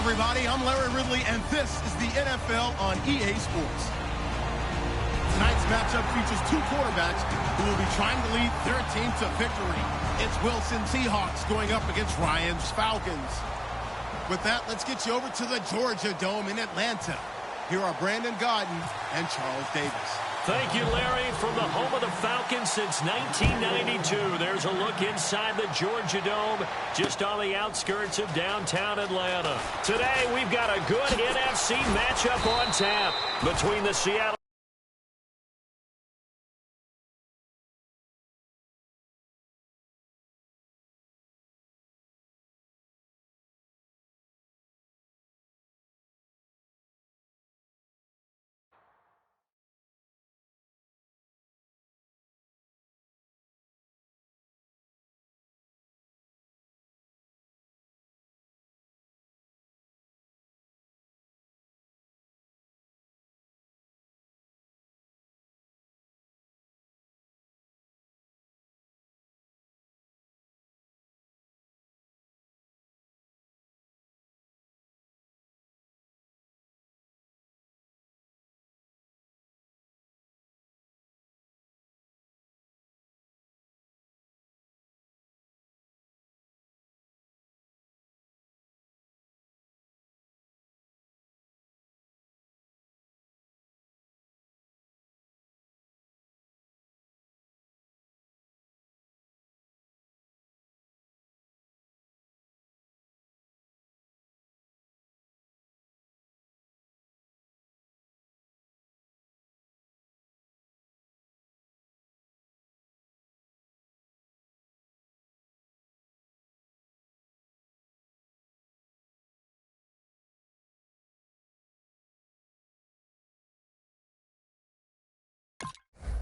everybody. I'm Larry Ridley, and this is the NFL on EA Sports. Tonight's matchup features two quarterbacks who will be trying to lead their team to victory. It's Wilson Seahawks going up against Ryan's Falcons. With that, let's get you over to the Georgia Dome in Atlanta. Here are Brandon Gaudin and Charles Davis. Thank you, Larry. From the home of the Falcons since 1992, there's a look inside the Georgia Dome, just on the outskirts of downtown Atlanta. Today, we've got a good NFC matchup on tap between the Seattle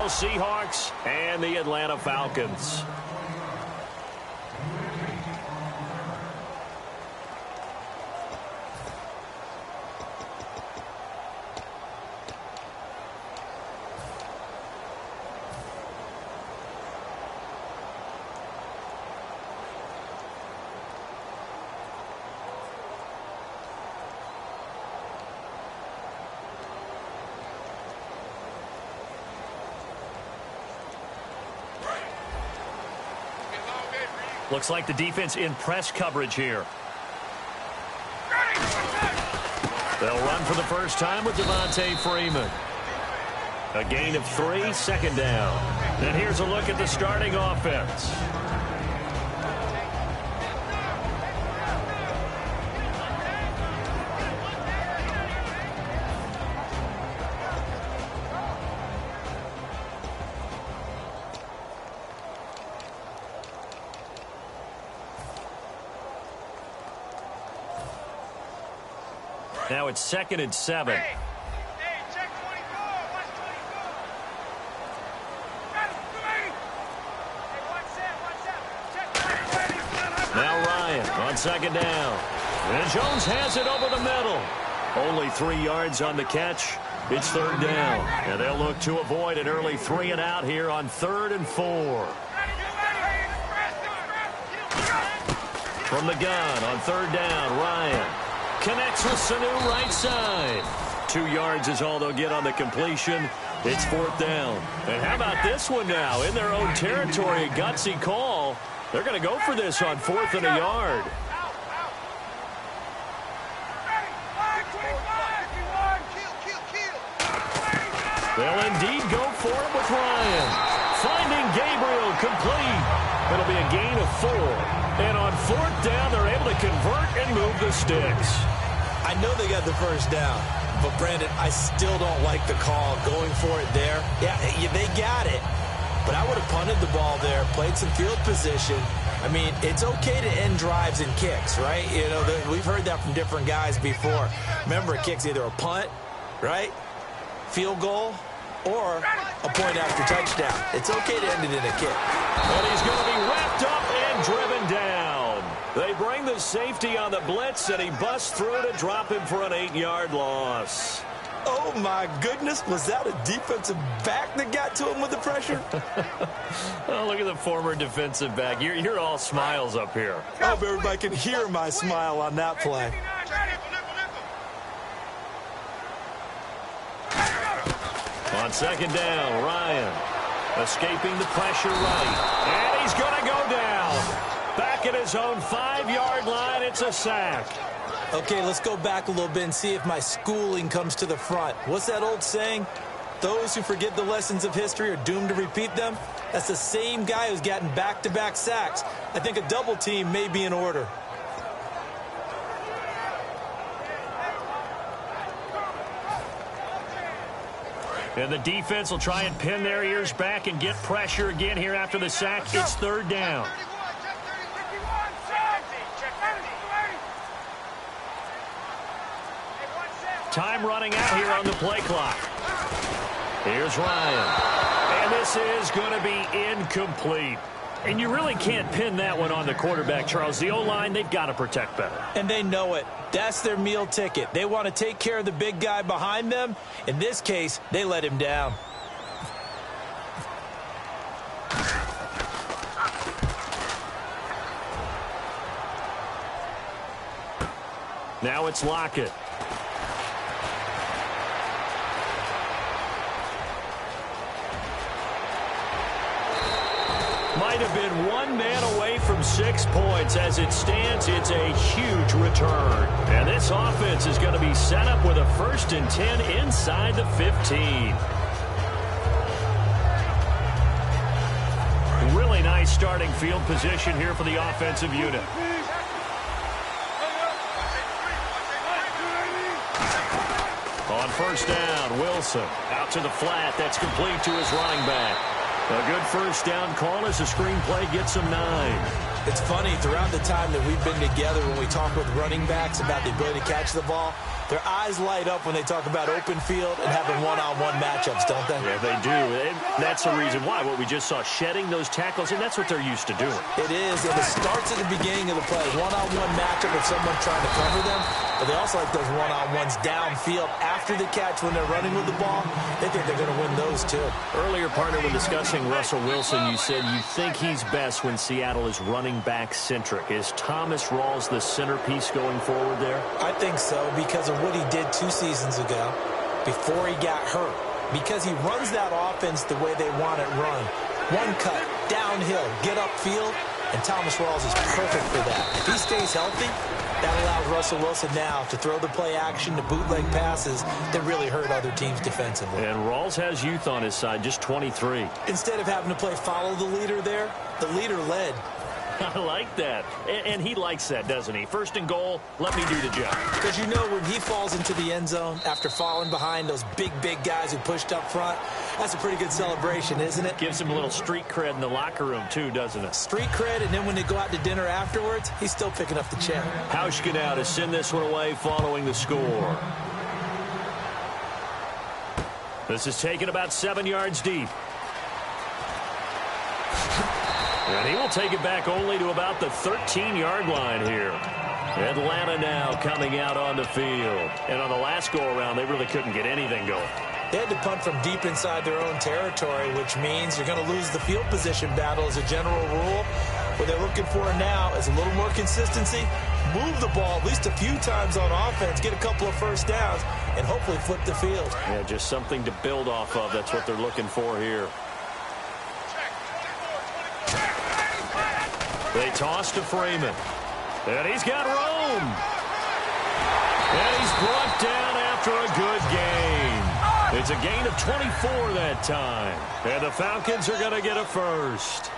Seahawks and the Atlanta Falcons. Looks like the defense in press coverage here. They'll run for the first time with Devontae Freeman. A gain of 3, second down. And here's a look at the starting offense. Now it's 2nd and 7. Hey, check 24. Watch 24. Now Ryan on 2nd down. And Jones has it over the middle. Only 3 yards on the catch. It's 3rd down. And they'll look to avoid an early 3 and out here on 3rd and 4. From the gun on 3rd down, Ryan connects with Sanu right side. 2 yards is all they'll get on the completion. It's 4th down. And how about this one now? In their own territory, a gutsy call. They're going to go for this on 4th and a yard. They'll indeed go for it with Ryan. Finding Gabriel complete. It'll be a gain of 4. And on 4th down, they're able to convert and move the sticks. I know they got the first down, but Brandon, I still don't like the call going for it there. Yeah, they got it, but I would have punted the ball there, played some field position. I mean, it's okay to end drives and kicks, right? You know, we've heard that from different guys before. Remember, a kick's either a punt, right, field goal, or a point after touchdown. It's okay to end it in a kick. And he's going to be wrapped up and driven down. They bring the safety on the blitz, and he busts through to drop him for an 8-yard loss. Oh, my goodness. Was that a defensive back that got to him with the pressure? Oh, look at the former defensive back. You're all smiles up here. I hope everybody can hear my smile on that play. On second down, Ryan escaping the pressure right. And he's going to go down. Back at his own 5-yard line, it's a sack. Okay, let's go back a little bit and see if my schooling comes to the front. What's that old saying? Those who forget the lessons of history are doomed to repeat them. That's the same guy who's gotten back-to-back sacks. I think a double team may be in order. And the defense will try and pin their ears back and get pressure again here after the sack. It's third down. Time running out here on the play clock. Here's Ryan. And this is going to be incomplete. And you really can't pin that one on the quarterback, Charles. The O-line, they've got to protect better. And they know it. That's their meal ticket. They want to take care of the big guy behind them. In this case, they let him down. Now it's Lockett. Might have been one man away from 6 points. As it stands, it's a huge return. And this offense is going to be set up with a 1st and 10 inside the 15. Really nice starting field position here for the offensive unit. On first down, Wilson out to the flat. That's complete to his running back. A good first down call as the screenplay gets him 9. It's funny, throughout the time that we've been together, when we talk with running backs about the ability to catch the ball, their eyes light up when they talk about open field and having one-on-one matchups, don't they? Yeah, they do. And that's the reason why. What we just saw, shedding those tackles, and that's what they're used to doing. It is, and it starts at the beginning of the play. One-on-one matchup if someone's trying to cover them, but they also like those one-on-ones downfield after the catch when they're running with the ball. They think they're going to win those, too. Earlier, partner, when discussing Russell Wilson, you said you think he's best when Seattle is running back-centric. Is Thomas Rawls the centerpiece going forward there? I think so, because of what he did 2 seasons ago before he got hurt. Because he runs that offense the way they want it run. One cut, downhill, get upfield, and Thomas Rawls is perfect for that. If he stays healthy, that allows Russell Wilson now to throw the play action, to bootleg passes that really hurt other teams defensively. And Rawls has youth on his side, just 23. Instead of having to play follow the leader there, the leader led. I like that. And he likes that, doesn't he? First and goal, let me do the job. Because you know when he falls into the end zone after falling behind those big guys who pushed up front, that's a pretty good celebration, isn't it? Gives him a little street cred in the locker room, too, doesn't it? Street cred, and then when they go out to dinner afterwards, he's still picking up the check. Hauschka now to send this one away following the score. This is taken about 7 yards deep. And he will take it back only to about the 13-yard line here. Atlanta now coming out on the field. And on the last go-around, they really couldn't get anything going. They had to punt from deep inside their own territory, which means you're going to lose the field position battle as a general rule. What they're looking for now is a little more consistency, move the ball at least a few times on offense, get a couple of first downs, and hopefully flip the field. Yeah, just something to build off of. That's what they're looking for here. They toss to Freeman. And he's got room. And he's brought down after a good gain. It's a gain of 24 that time. And the Falcons are going to get a first.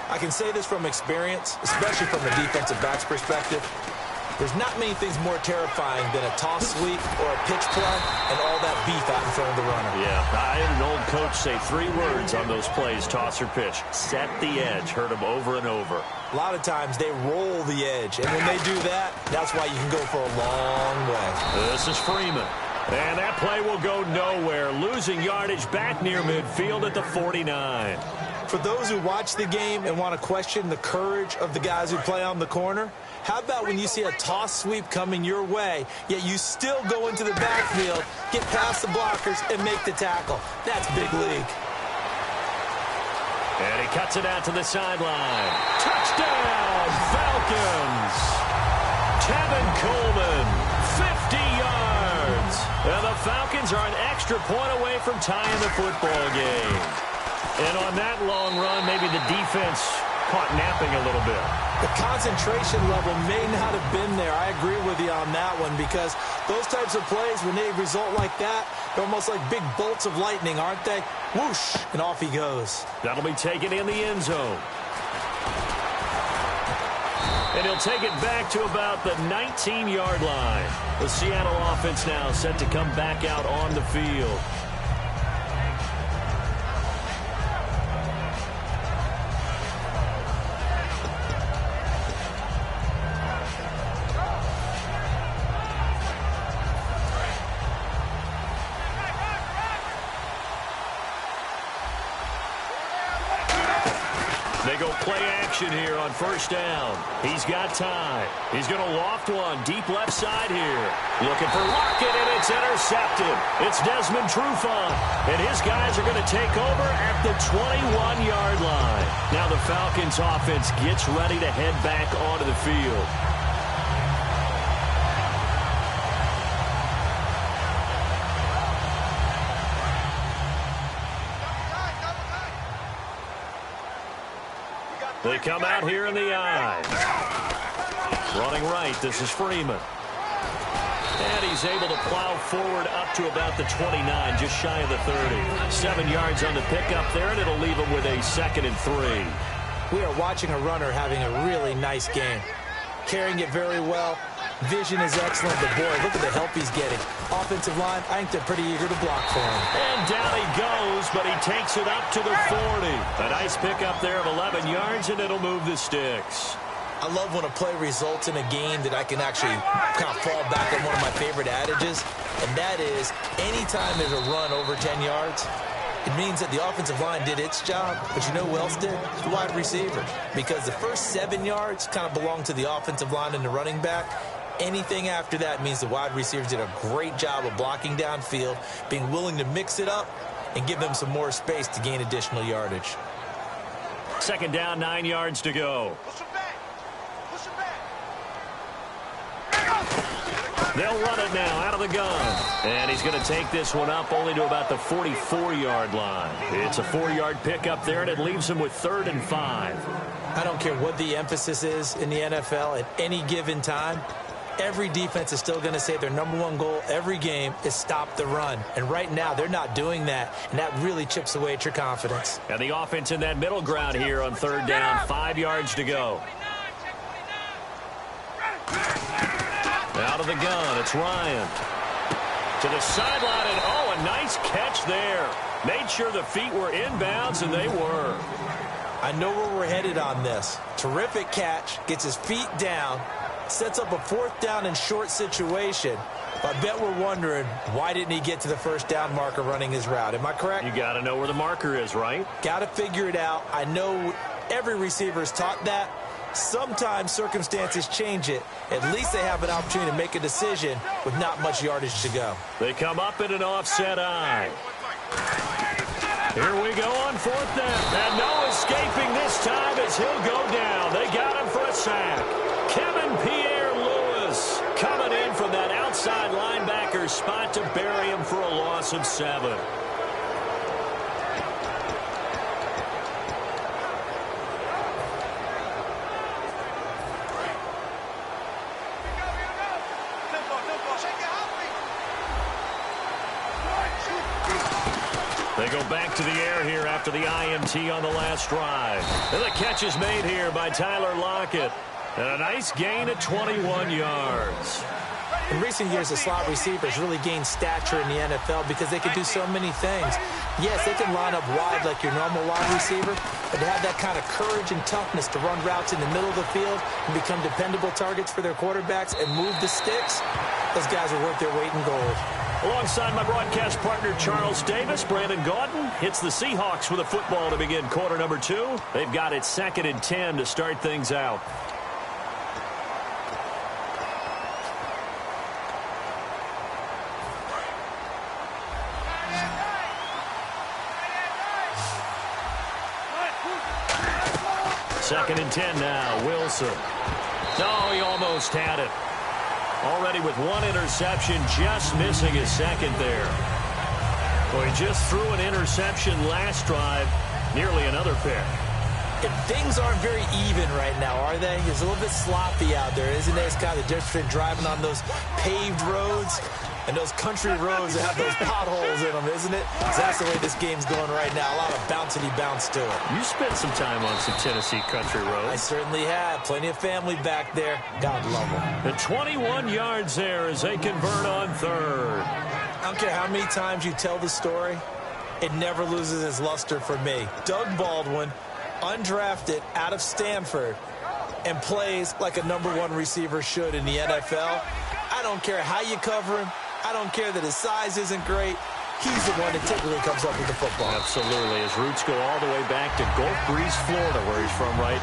I can say this from experience, especially from the defensive back's perspective. There's not many things more terrifying than a toss sweep or a pitch play and all that beef out in front of the runner. Yeah, I had an old coach say 3 words on those plays, toss or pitch. Set the edge. Heard him over and over. A lot of times they roll the edge, and when they do that, that's why you can go for a long way. This is Freeman. And that play will go nowhere. Losing yardage back near midfield at the 49. For those who watch the game and want to question the courage of the guys who play on the corner, how about when you see a toss sweep coming your way, yet you still go into the backfield, get past the blockers, and make the tackle? That's big league. And he cuts it out to the sideline. Touchdown, Falcons! Tevin Coleman, 50 yards. And the Falcons are an extra point away from tying the football game. And on that long run, maybe the defense caught napping a little bit. The concentration level may not have been there. I agree with you on that one, because those types of plays, when they result like that, they're almost like big bolts of lightning, aren't they? Whoosh, and off he goes. That'll be taken in the end zone. And he'll take it back to about the 19-yard line. The Seattle offense now set to come back out on the field. They go play action here on first down. He's got time. He's going to loft one deep left side here. Looking for Lockett, and it's intercepted. It's Desmond Trufant, and his guys are going to take over at the 21-yard line. Now the Falcons offense gets ready to head back onto the field. They come out here in the I. Running right, this is Freeman. And he's able to plow forward up to about the 29, just shy of the 30. 7 yards on the pickup there, and it'll leave him with a 2nd and 3. We are watching a runner having a really nice game. Carrying it very well. Vision is excellent, but boy, look at the help he's getting. Offensive line, I think they're pretty eager to block for him. And down he goes, but he takes it up to the 40. A nice pickup there of 11 yards, and it'll move the sticks. I love when a play results in a game that I can actually kind of fall back on one of my favorite adages, and that is anytime there's a run over 10 yards, it means that the offensive line did its job, but you know who else did? The wide receiver. Because the first 7 yards kind of belong to the offensive line and the running back. Anything after that means the wide receivers did a great job of blocking downfield, being willing to mix it up, and give them some more space to gain additional yardage. 2nd down, 9 yards to go. They'll run it now out of the gun. And he's going to take this one up only to about the 44-yard line. It's a 4-yard pickup there, and it leaves him with 3rd and 5. I don't care what the emphasis is in the NFL at any given time. Every defense is still going to say their #1 goal every game is stop the run. And right now, they're not doing that, and that really chips away at your confidence. And the offense in that middle ground here on 3rd down, 5 yards to go. Out of the gun, it's Ryan. To the sideline, and oh, a nice catch there. Made sure the feet were inbounds, and they were. I know where we're headed on this. Terrific catch, gets his feet down, sets up a 4th down and short situation. I bet we're wondering, why didn't he get to the 1st down marker running his route? Am I correct? You got to know where the marker is, right? Got to figure it out. I know every receiver is taught that. Sometimes circumstances change it. At least they have an opportunity to make a decision with not much yardage to go. They come up in an offset I. Here we go on 4th down. And no escaping this time as he'll go down. They got him for a sack. Kevin Pierre-Louis coming in from that outside linebacker spot to bury him for a loss of 7. They go back to the air here after the INT on the last drive. And the catch is made here by Tyler Lockett. And a nice gain at 21 yards. In recent years, the slot receivers really gained stature in the NFL because they can do so many things. Yes, they can line up wide like your normal wide receiver, but to have that kind of courage and toughness to run routes in the middle of the field and become dependable targets for their quarterbacks and move the sticks, those guys are worth their weight in gold. Alongside my broadcast partner, Charles Davis, Brandon Gaudin hits the Seahawks with a football to begin quarter number 2. They've got it 2nd and 10 to start things out. Second and 10 now, Wilson. Oh, he almost had it. Already with one interception, just missing his second there. Well, he just threw an interception last drive, nearly another pick. And things aren't very even right now, are they? It's a little bit sloppy out there, isn't it? It's kind of the difference between driving on those paved roads and those country roads that have those potholes in them, isn't it? So that's the way this game's going right now. A lot of bouncy bounce to it. You spent some time on some Tennessee country roads. I certainly have. Plenty of family back there. God love them. And 21 yards there as they convert on third. I don't care how many times you tell the story, it never loses its luster for me. Doug Baldwin, undrafted out of Stanford, and plays like a #1 receiver should in the NFL. I don't care how you cover him. I don't care that his size isn't great. He's the one that typically comes up with the football. Absolutely. His roots go all the way back to Gulf Breeze, Florida, where he's from, right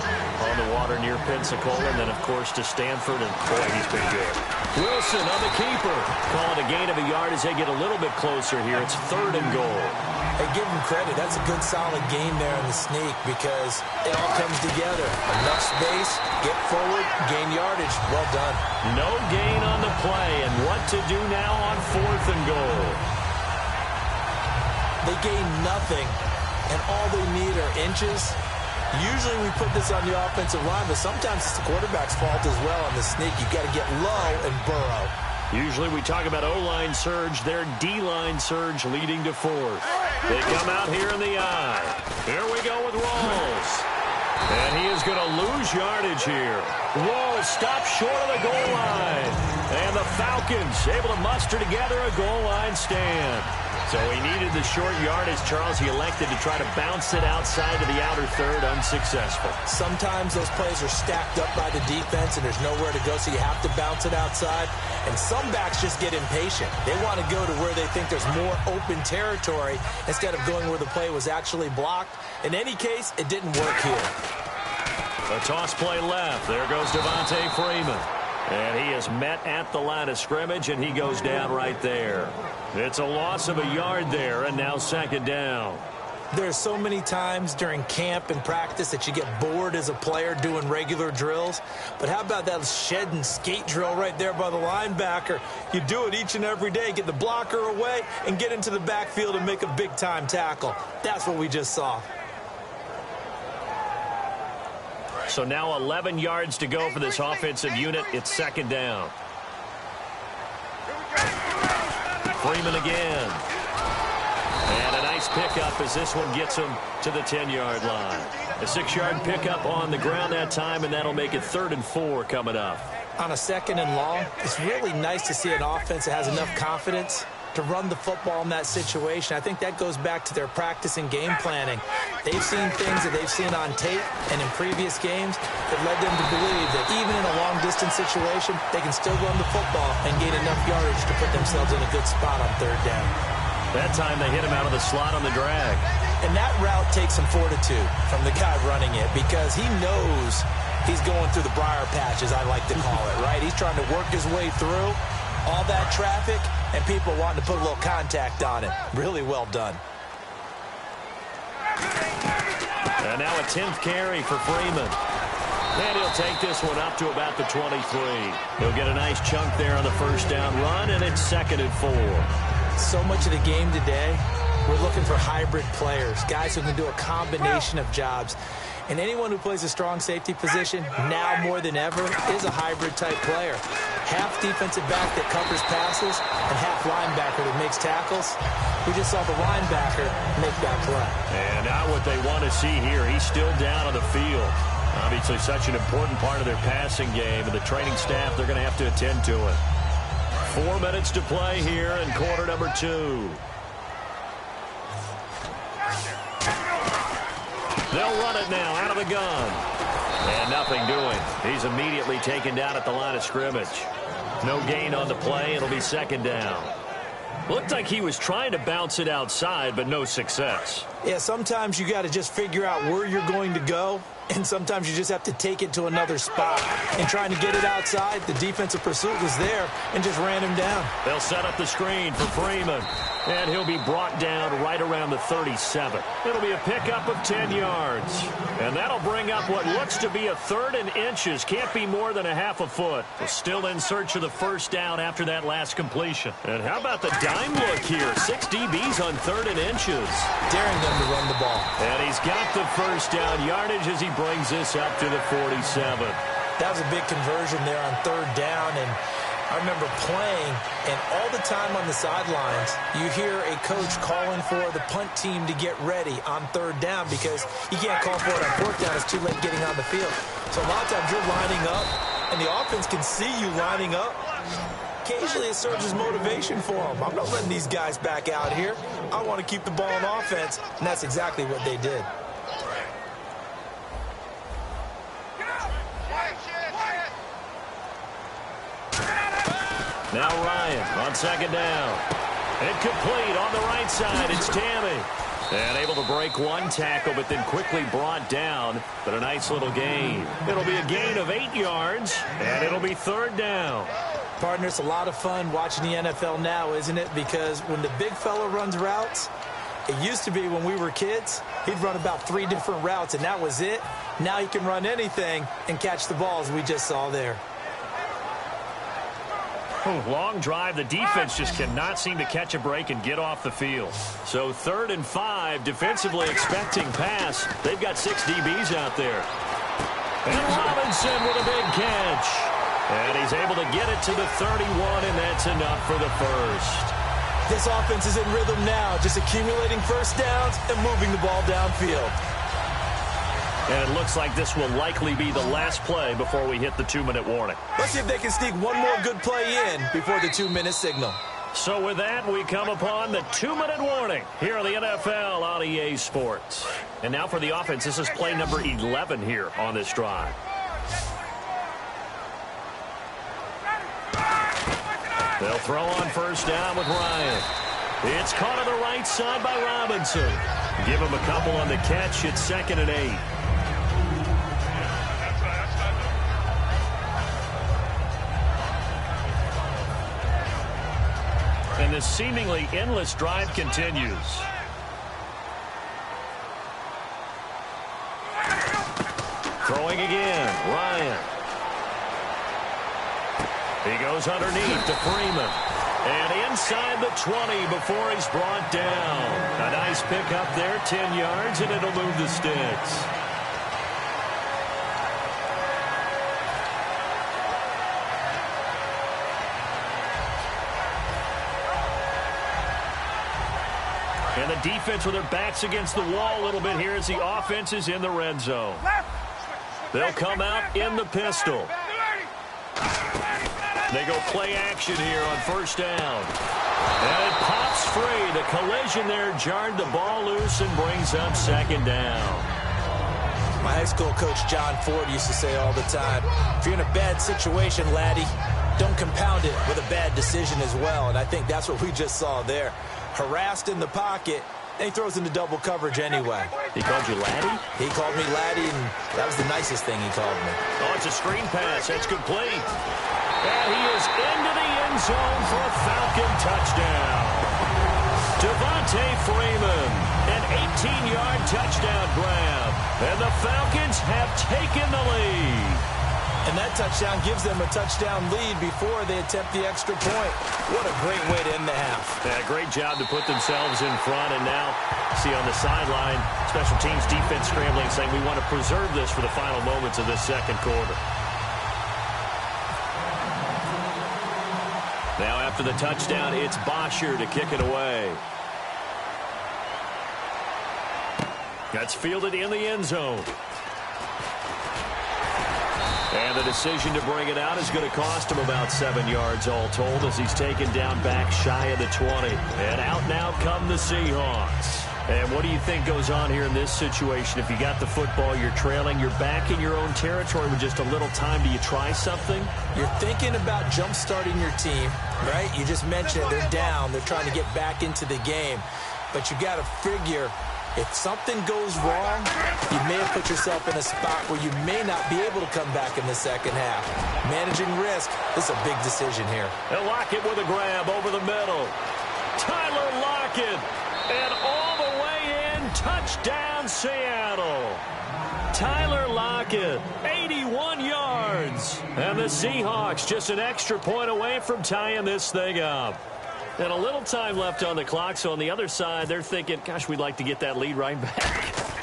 on the water near Pensacola, and then, of course, to Stanford, and, boy, he's been good. Wilson on the keeper. Call it a gain of a yard as they get a little bit closer here. It's 3rd and goal. Hey, give him credit. That's a good, solid game there in the sneak because it all comes together. Enough space, get forward, gain yardage. Well done. No gain on the play, and what to do now on 4th and goal. They gain nothing, and all they need are inches. Usually we put this on the offensive line, but sometimes it's the quarterback's fault as well on the sneak. You've got to get low and burrow. Usually we talk about O-line surge, their D-line surge leading to 4th. They come out here in the eye. Here we go with Rawls. And he is going to lose yardage here. Rawls stops short of the goal line. And the Falcons able to muster together a goal line stand. So he needed the short yardage, Charles. He elected to try to bounce it outside to the outer third, unsuccessful. Sometimes those plays are stacked up by the defense and there's nowhere to go, so you have to bounce it outside. And some backs just get impatient. They want to go to where they think there's more open territory instead of going where the play was actually blocked. In any case, it didn't work here. A toss play left. There goes Devontae Freeman. And he is met at the line of scrimmage, and he goes down right there. It's a loss of a yard there, and now 2nd down. There's so many times during camp and practice that you get bored as a player doing regular drills. But how about that shed and skate drill right there by the linebacker? You do it each and every day. Get the blocker away and get into the backfield and make a big-time tackle. That's what we just saw. So now 11 yards to go for this offensive unit. It's 2nd down. Freeman again. And a nice pickup as this one gets him to the 10-yard line. A 6-yard pickup on the ground that time, and that'll make it 3rd and 4 coming up. On a 2nd and long, it's really nice to see an offense that has enough confidence to run the football in that situation. I think that goes back to their practice and game planning. They've seen things that they've seen on tape and in previous games that led them to believe that even in a long-distance situation, they can still run the football and gain enough yardage to put themselves in a good spot on 3rd down. That time they hit him out of the slot on the drag. And that route takes some fortitude from the guy running it because he knows he's going through the briar patch, as I like to call it, right? He's trying to work his way through all that traffic and people wanting to put a little contact on it. Really well done. And now a 10th carry for Freeman. And he'll take this one up to about the 23. He'll get a nice chunk there on the 1st down run, and it's 2nd and 4. So much of the game today, we're looking for hybrid players, guys who can do a combination of jobs. And anyone who plays a strong safety position, now more than ever, is a hybrid-type player. Half defensive back that covers passes and half linebacker that makes tackles. We just saw the linebacker make that play. And not what they want to see here. He's still down on the field. Obviously such an important part of their passing game, and the training staff, they're going to have to attend to it. 4 minutes to play here in quarter number 2. They'll run it now out of the gun. And nothing doing. He's immediately taken down at the line of scrimmage. No gain on the play. It'll be 2nd down. Looked like he was trying to bounce it outside, but no success. Yeah, sometimes you got to just figure out where you're going to go, and sometimes you just have to take it to another spot. And trying to get it outside, the defensive pursuit was there and just ran him down. They'll set up the screen for Freeman, and he'll be brought down right around the 37. It'll be a pickup of 10 yards. And that'll bring up what looks to be a 3rd and inches. Can't be more than a half a foot. So still in search of the first down after that last completion. And how about the dime look here? 6 DBs on 3rd and inches. Daring them to run the ball. And he's got the first down yardage as he brings this up to the 47. That was a big conversion there on 3rd down, and I remember playing, and all the time on the sidelines, you hear a coach calling for the punt team to get ready on 3rd down because you can't call for it on 4th down. It's too late getting on the field. So a lot of times you're lining up, and the offense can see you lining up. Occasionally it serves as motivation for them. I'm not letting these guys back out here. I want to keep the ball on offense, and that's exactly what they did. Now Ryan on 2nd down. Incomplete on the right side. It's Tammy. And able to break one tackle, but then quickly brought down. But a nice little gain. It'll be a gain of 8 yards, and it'll be 3rd down. Partner, it's a lot of fun watching the NFL now, isn't it? Because when the big fella runs routes, it used to be when we were kids, he'd run about 3 different routes, and that was it. Now he can run anything and catch the balls we just saw there. Long drive. The defense just cannot seem to catch a break and get off the field. So 3rd and 5, defensively expecting pass. They've got 6 DBs out there. And Robinson with a big catch. And he's able to get it to the 31, and that's enough for the first. This offense is in rhythm now, just accumulating first downs and moving the ball downfield. And it looks like this will likely be the last play before we hit the 2-minute warning. Let's see if they can sneak one more good play in before the 2-minute signal. So with that, we come upon the 2-minute warning here on the NFL on EA Sports. And now for the offense, this is play number 11 here on this drive. They'll throw on first down with Ryan. It's caught on the right side by Robinson. Give him a couple on the catch. It's 2nd and 8. And this seemingly endless drive continues. Throwing again, Ryan. He goes underneath to Freeman. And inside the 20 before he's brought down. A nice pickup there, 10 yards, and it'll move the sticks. And the defense with their backs against the wall a little bit here as the offense is in the red zone. They'll come out in the pistol. They go play action here on first down. And it pops free. The collision there jarred the ball loose and brings up 2nd down. My high school coach John Ford used to say all the time, if you're in a bad situation, laddie, don't compound it with a bad decision as well. And I think that's what we just saw there. Harassed in the pocket, and he throws into double coverage anyway. He called you laddie? He called me laddie, and that was the nicest thing he called me. Oh, it's a screen pass. That's complete. And he is into the end zone for a Falcon touchdown. Devontae Freeman, an 18-yard touchdown grab. And the Falcons have taken the lead. And that touchdown gives them a touchdown lead before they attempt the extra point. What a great way to end the half. Yeah, great job to put themselves in front. And now, see on the sideline, special teams defense scrambling, saying we want to preserve this for the final moments of this second quarter. Now after the touchdown, it's Bosher to kick it away. That's fielded in the end zone. And the decision to bring it out is going to cost him about 7 yards all told as he's taken down back shy of the 20. And out now come the Seahawks. And what do you think goes on here in this situation? If you got the football, you're trailing, you're back in your own territory with just a little time. Do you try something? You're thinking about jump-starting your team, right? You just mentioned it. They're down. They're trying to get back into the game. But you got to figure, if something goes wrong, you may have put yourself in a spot where you may not be able to come back in the second half. Managing risk is a big decision here. And Lockett with a grab over the middle. Tyler Lockett. And all the way in, touchdown Seattle. Tyler Lockett, 81 yards. And the Seahawks just an extra point away from tying this thing up. And a little time left on the clock, so on the other side, they're thinking, gosh, we'd like to get that lead right back.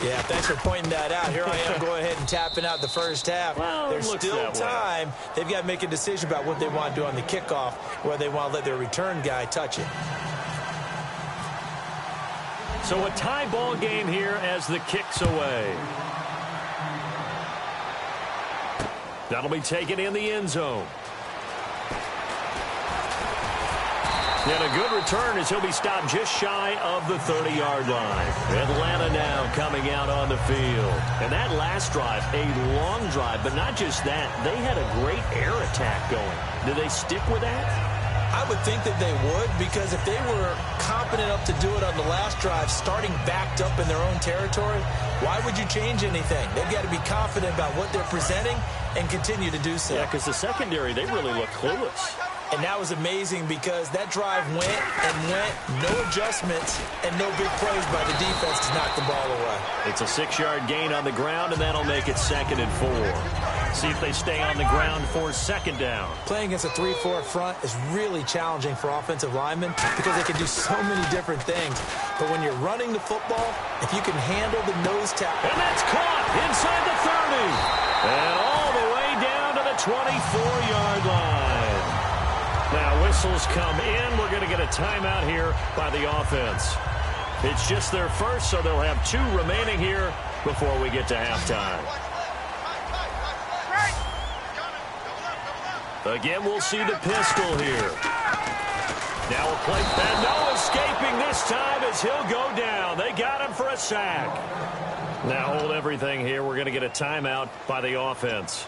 Yeah, thanks for pointing that out. Here I am going ahead and tapping out the first half. Well, there's still time. They've got to make a decision about what they want to do on the kickoff, where they want to let their return guy touch it. So a tie ball game here as the kick's away. That'll be taken in the end zone. And a good return as he'll be stopped just shy of the 30-yard line. Atlanta now coming out on the field. And that last drive, a long drive, but not just that. They had a great air attack going. Do they stick with that? I would think that they would, because if they were confident enough to do it on the last drive, starting backed up in their own territory, why would you change anything? They've got to be confident about what they're presenting and continue to do so. Yeah, because the secondary, they really look clueless. And that was amazing because that drive went and went, no adjustments, and no big plays by the defense to knock the ball away. It's a 6-yard gain on the ground, and that'll make it 2nd and 4. See if they stay on the ground for 2nd down. Playing against a 3-4 front is really challenging for offensive linemen because they can do so many different things. But when you're running the football, if you can handle the nose tackle. And that's caught inside the 30. And all the way down to the 24-yard line. Now whistles come in. We're going to get a timeout here by the offense. It's just their first, so they'll have 2 remaining here before we get to halftime. Again, we'll see the pistol here. Now a play, and no escaping this time as he'll go down. They got him for a sack. Now hold everything here. We're going to get a timeout by the offense.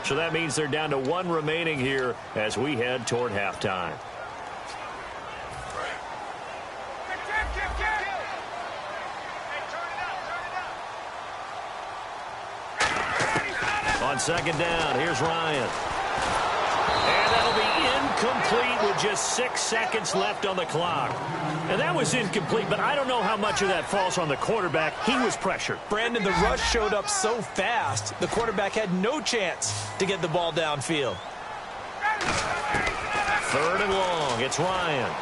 So that means they're down to 1 remaining here as we head toward halftime. On 2nd down, here's Ryan. And that'll be incomplete with just 6 seconds left on the clock. And that was incomplete, but I don't know how much of that falls on the quarterback. He was pressured. Brandon, the rush showed up so fast, the quarterback had no chance to get the ball downfield. 3rd and long. It's Ryan.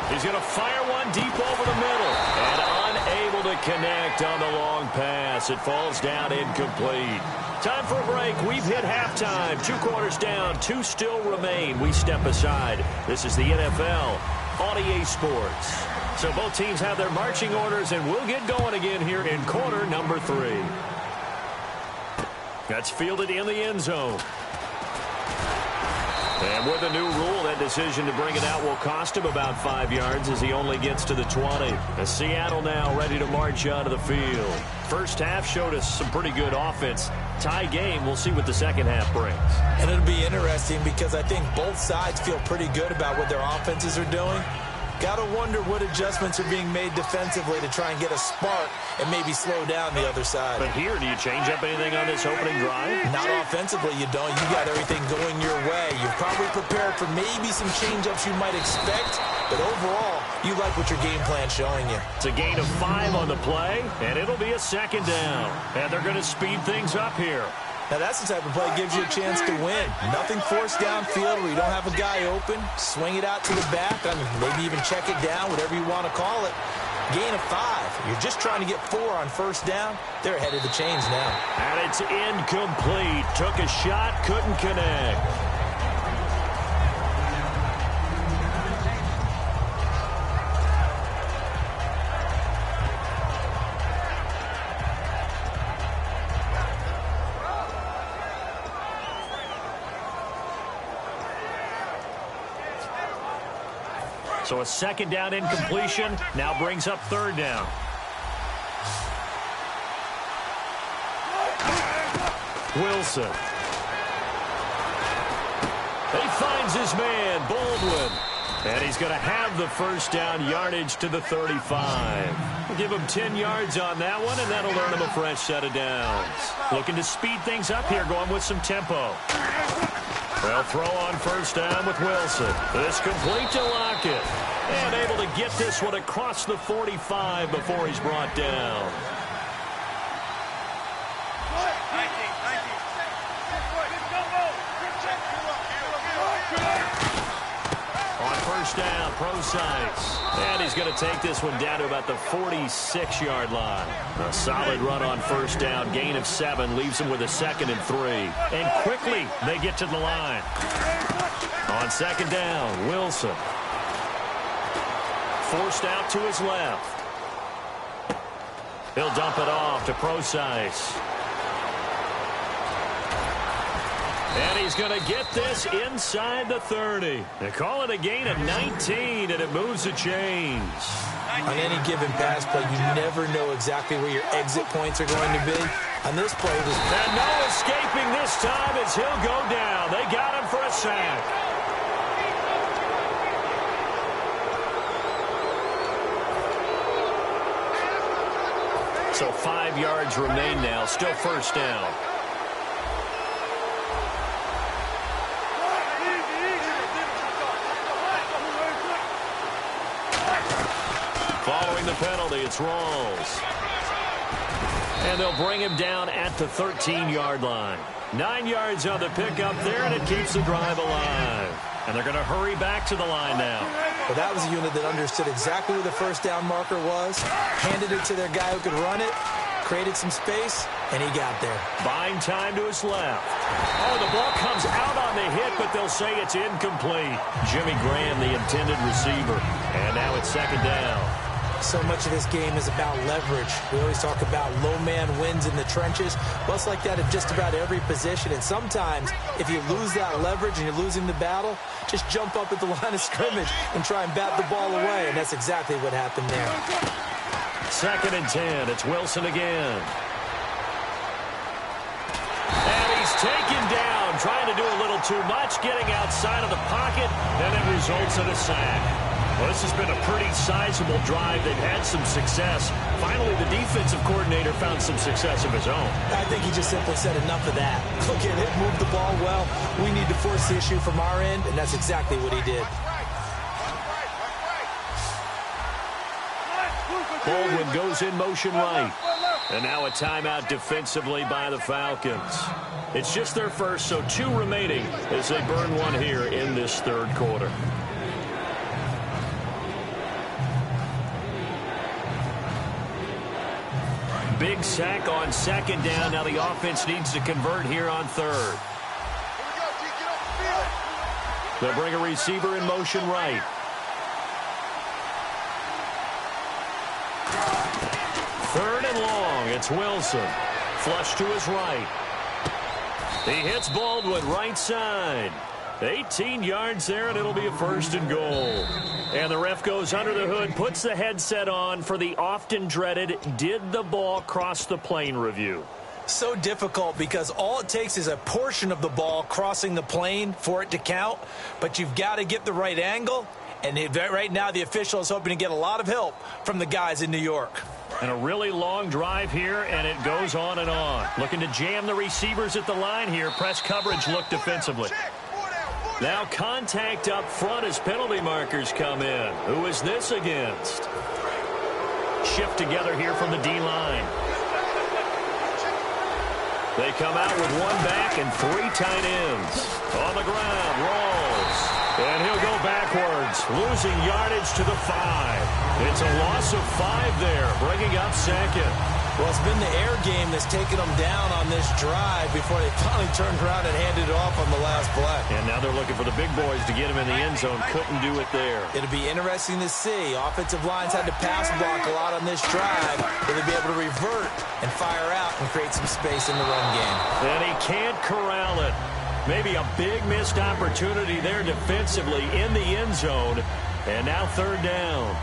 He's going to fire one deep over the middle. And unable to connect on the long pass. It falls down incomplete. Time for a break. We've hit halftime. 2 quarters down. 2 still remain. We step aside. This is the NFL on EA Sports. So both teams have their marching orders, and we'll get going again here in quarter number 3. That's fielded in the end zone. And with a new rule, that decision to bring it out will cost him about 5 yards as he only gets to the 20. And Seattle now ready to march out of the field. First half showed us some pretty good offense. Tie game, we'll see what the second half brings. And it'll be interesting because I think both sides feel pretty good about what their offenses are doing. Got to wonder what adjustments are being made defensively to try and get a spark and maybe slow down the other side. But here, do you change up anything on this opening drive? Not offensively, you don't. You got everything going your way. You're probably prepared for maybe some change-ups you might expect, but overall, you like what your game plan's showing you. It's a gain of 5 on the play, and it'll be a 2nd down. And they're going to speed things up here. Now, that's the type of play that gives you a chance to win. Nothing forced downfield where you don't have a guy open. Swing it out to the back. I mean, maybe even check it down, whatever you want to call it. Gain of 5. You're just trying to get 4 on 1st down. They're ahead of the chains now. And it's incomplete. Took a shot, couldn't connect. So a 2nd down incompletion now brings up 3rd down. Wilson. He finds his man, Baldwin. And he's going to have the 1st down, yardage to the 35. We'll give him 10 yards on that one, and that'll earn him a fresh set of downs. Looking to speed things up here, going with some tempo. They'll throw on 1st down with Wilson. This complete to Lockett. And able to get this one across the 45 before he's brought down. first down. Procise. And he's going to take this one down to about the 46-yard line. A solid run on first down. Gain of 7 leaves him with a 2nd and 3. And quickly they get to the line. On second down, Wilson. Forced out to his left. He'll dump it off to Procise. And he's going to get this inside the 30. They call it a gain of 19, and it moves the chains. On any given pass play, you never know exactly where your exit points are going to be. On this play, and no escaping this time as he'll go down. They got him for a sack. So 5 yards remain now. Still first down. Following the penalty, it's Rawls. And they'll bring him down at the 13-yard line. 9 yards on the pickup there, and it keeps the drive alive. And they're going to hurry back to the line now. Well, that was a unit that understood exactly where the first down marker was, handed it to their guy who could run it, created some space, and he got there. Buying time to his left. Oh, the ball comes out on the hit, but they'll say it's incomplete. Jimmy Graham, the intended receiver. And now it's second down. So much of this game is about leverage. We always talk about low man wins in the trenches. Well, it's like that in just about every position. And sometimes, if you lose that leverage and you're losing the battle, just jump up at the line of scrimmage and try and bat the ball away. And that's exactly what happened there. Second and 10. It's Wilson again. And he's taken down, trying to do a little too much, getting outside of the pocket, and it results in a sack. Well, this has been a pretty sizable drive. They've had some success. Finally, the defensive coordinator found some success of his own. I think he just simply said enough of that. Look at it, move the ball well. We need to force the issue from our end, and that's exactly what he did. Baldwin goes in motion right. And now a timeout defensively by the Falcons. It's just their first, so 2 remaining as they burn one here in this third quarter. Big sack on second down. Now the offense needs to convert here on third. They'll bring a receiver in motion right. Third and long. It's Wilson. Flush to his right. He hits Baldwin right side. 18 yards there, and it'll be a first and goal. And the ref goes under the hood, puts the headset on for the often dreaded did the ball cross the plane review. So difficult because all it takes is a portion of the ball crossing the plane for it to count, but you've got to get the right angle, and right now the official is hoping to get a lot of help from the guys in New York. And a really long drive here, and it goes on and on. Looking to jam the receivers at the line here. Press coverage look defensively. Now contact up front as penalty markers come in. Who is this against? Shift together here from the D-line. They come out with 1 back and 3 tight ends. On the ground, Rawls. And he'll go backwards, losing yardage to the 5. It's a loss of 5 there, bringing up second. Well, it's been the air game that's taken them down on this drive before they finally turned around and handed it off on the last play. And now they're looking for the big boys to get him in the end zone. Couldn't do it there. It'll be interesting to see. Offensive lines had to pass block a lot on this drive. Will they be able to revert and fire out and create some space in the run game? And he can't corral it. Maybe a big missed opportunity there defensively in the end zone. And now third down.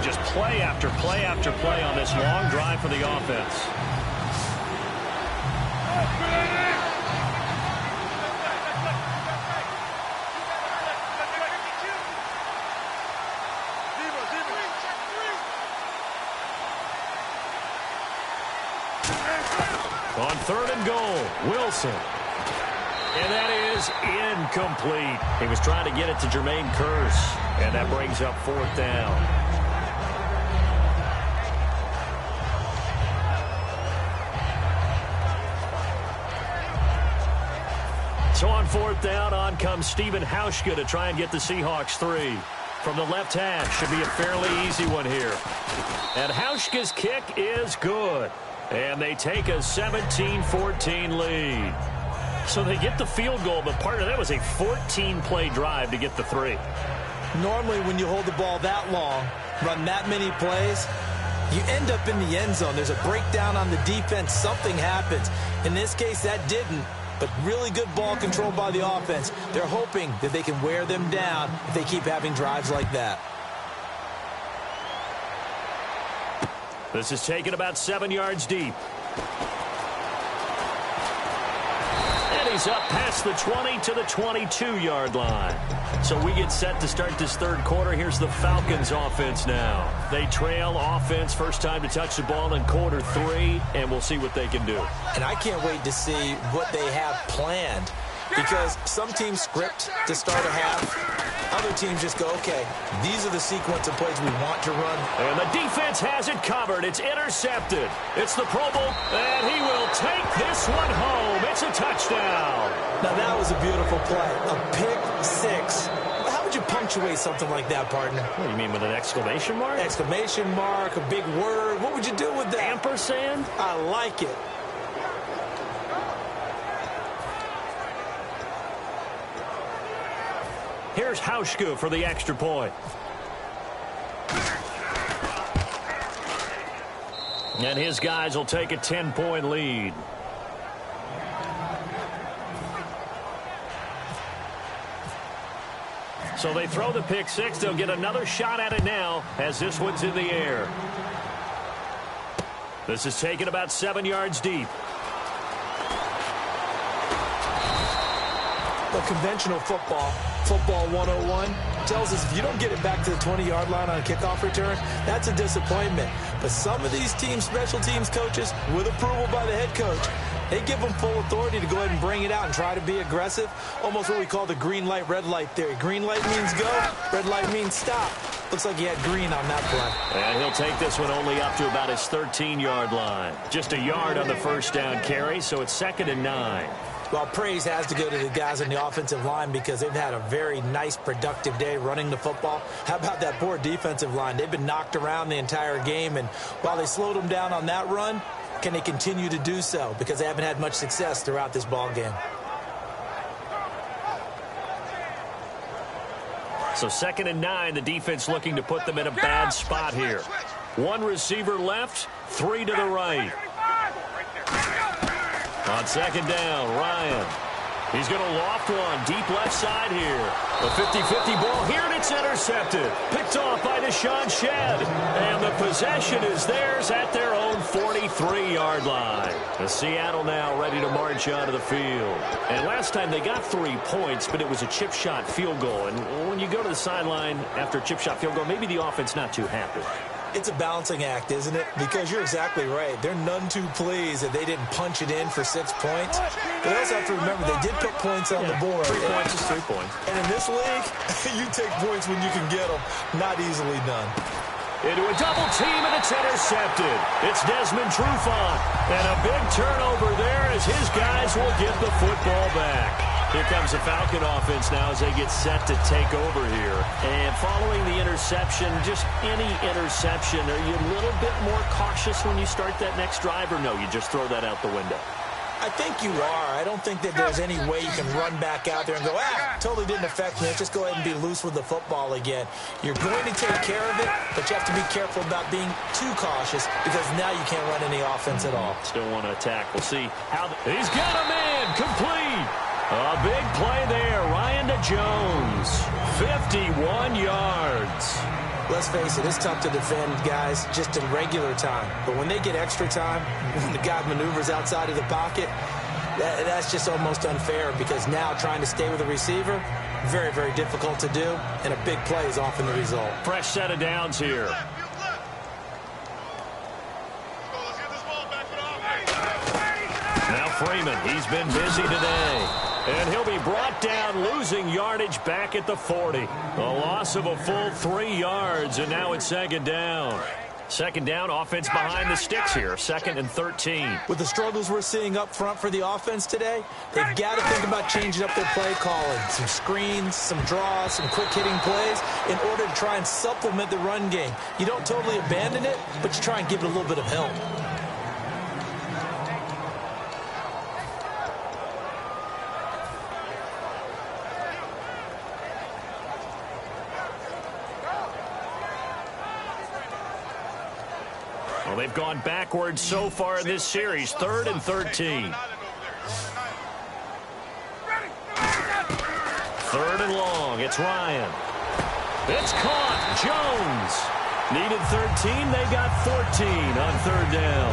Just play after play after play on this long drive for the offense. On third and goal, Wilson. And that is incomplete. He was trying to get it to Jermaine Kearse, and that brings up fourth down. on fourth down, on comes Stephen Hauschka to try and get the Seahawks 3. From the left hash, should be a fairly easy one here. And Hauschka's kick is good. And they take a 17-14 lead. So they get the field goal, but part of that was a 14-play drive to get the 3. Normally, when you hold the ball that long, run that many plays, you end up in the end zone. There's a breakdown on the defense. Something happens. In this case, that didn't. But really good ball control by the offense. They're hoping that they can wear them down if they keep having drives like that. This is taken about 7 yards deep. And he's up past the 20 to the 22-yard line. So we get set to start this third quarter. Here's the Falcons offense now. They trail offense, first time to touch the ball in quarter 3, and we'll see what they can do. And I can't wait to see what they have planned, because some teams script to start a half. Other teams just go, okay, these are the sequence of plays we want to run. And the defense has it covered. It's intercepted. It's the Pro Bowl, and he will take this one home. It's a touchdown. Now, that was a beautiful play. A pick 6. How would you punctuate something like that, partner? What do you mean, with an exclamation mark? Exclamation mark, a big word. What would you do with that? Ampersand? I like it. Here's Hauschka for the extra point. And his guys will take a 10-point lead. So they throw the pick 6. They'll get another shot at it now as this one's in the air. This is taken about 7 yards deep. Well, conventional football 101, tells us if you don't get it back to the 20-yard line on a kickoff return, that's a disappointment. But some of these teams, special teams coaches, with approval by the head coach, they give them full authority to go ahead and bring it out and try to be aggressive. Almost what we call the green light, red light theory. Green light means go, red light means stop. Looks like he had green on that play. And he'll take this one only up to about his 13-yard line. Just a yard on the first down carry, so it's 2nd and 9. Well, praise has to go to the guys on the offensive line because they've had a very nice, productive day running the football. How about that poor defensive line? They've been knocked around the entire game, and while they slowed them down on that run, can they continue to do so? Because they haven't had much success throughout this ball game. So 2nd and 9, the defense looking to put them in a bad spot here. One receiver left, 3 to the right. On 2nd down, Ryan. He's going to loft one deep left side here. A 50-50 ball here, and it's intercepted. Picked off by Deshaun Shedd. And the possession is theirs at their own 43-yard line. The Seattle now ready to march onto the field. And last time they got 3 points, but it was a chip shot field goal. And when you go to the sideline after a chip shot field goal, maybe the offense not too happy. It's a balancing act, isn't it? Because you're exactly right. They're none too pleased that they didn't punch it in for 6 points. But they also have to remember they did put points on the board. 3 points is 3 points. And in this league, you take points when you can get them. Not easily done. Into a double team, and it's intercepted. It's Desmond Trufant. And a big turnover there as his guys will get the football back. Here comes the Falcon offense now as they get set to take over here. And following the interception, just any interception, are you a little bit more cautious when you start that next drive, or no, you just throw that out the window? I think you are. I don't think that there's any way you can run back out there and go, totally didn't affect me. Let's just go ahead and be loose with the football again. You're going to take care of it, but you have to be careful about being too cautious because now you can't run any offense at all. Still want to attack. We'll see how. He's got a man complete. A big play there. Ryan to Jones. 51 yards. Let's face it, it's tough to defend guys just in regular time. But when they get extra time, when the guy maneuvers outside of the pocket, that's just almost unfair because now trying to stay with the receiver, very, very difficult to do, and a big play is often the result. Fresh set of downs here. Now Freeman, he's been busy today. And he'll be brought down, losing yardage back at the 40. A loss of a full 3 yards, and now it's 2nd down. Second down, offense behind the sticks here. 2nd and 13. With the struggles we're seeing up front for the offense today, they've got to think about changing up their play calling. Some screens, some draws, some quick-hitting plays in order to try and supplement the run game. You don't totally abandon it, but you try and give it a little bit of help. Well, they've gone backwards so far in this series. 3rd and 13. 3rd and long. It's Ryan. It's caught. Jones. Needed 13. They got 14 on 3rd down.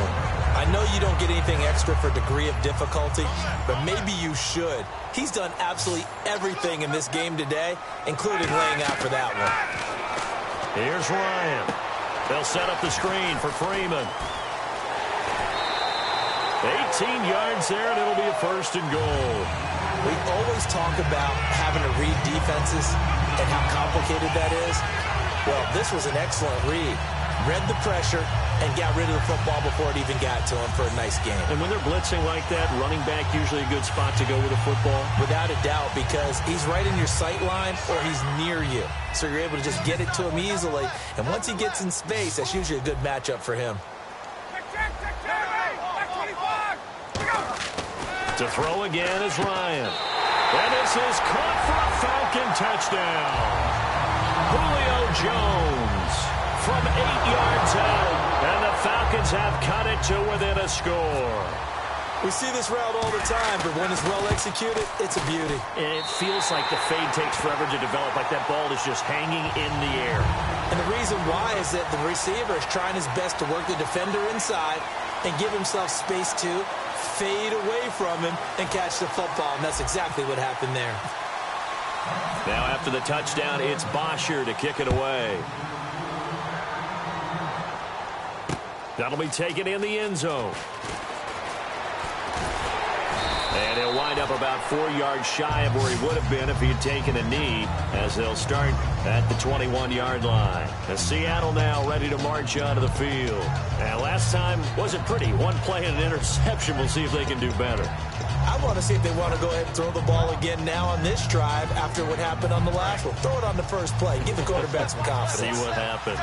I know you don't get anything extra for degree of difficulty, but maybe you should. He's done absolutely everything in this game today, including laying out for that one. Here's Ryan. They'll set up the screen for Freeman. 18 yards there, and it'll be a 1st and goal. We always talk about having to read defenses and how complicated that is. Well, this was an excellent read. Read the pressure and got rid of the football before it even got to him for a nice game. And when they're blitzing like that, running back usually a good spot to go with a football? Without a doubt, because he's right in your sight line or he's near you. So you're able to just get it to him easily. And once he gets in space, that's usually a good matchup for him. To throw again is Ryan. And this is caught for a Falcon touchdown. Julio Jones from 8 yards out. And the Falcons have cut it to within a score. We see this route all the time, but when it's well executed, it's a beauty. And it feels like the fade takes forever to develop, like that ball is just hanging in the air. And the reason why is that the receiver is trying his best to work the defender inside and give himself space to fade away from him and catch the football, and that's exactly what happened there. Now after the touchdown, it's Bosher to kick it away. That'll be taken in the end zone. And he'll wind up about 4 yards shy of where he would have been if he had taken a knee, as they'll start at the 21-yard line. And Seattle now ready to march onto the field. And last time wasn't pretty. One play and an interception. We'll see if they can do better. I want to see if they want to go ahead and throw the ball again now on this drive after what happened on the last one. Throw it on the first play. Give the quarterback some confidence. See what happens.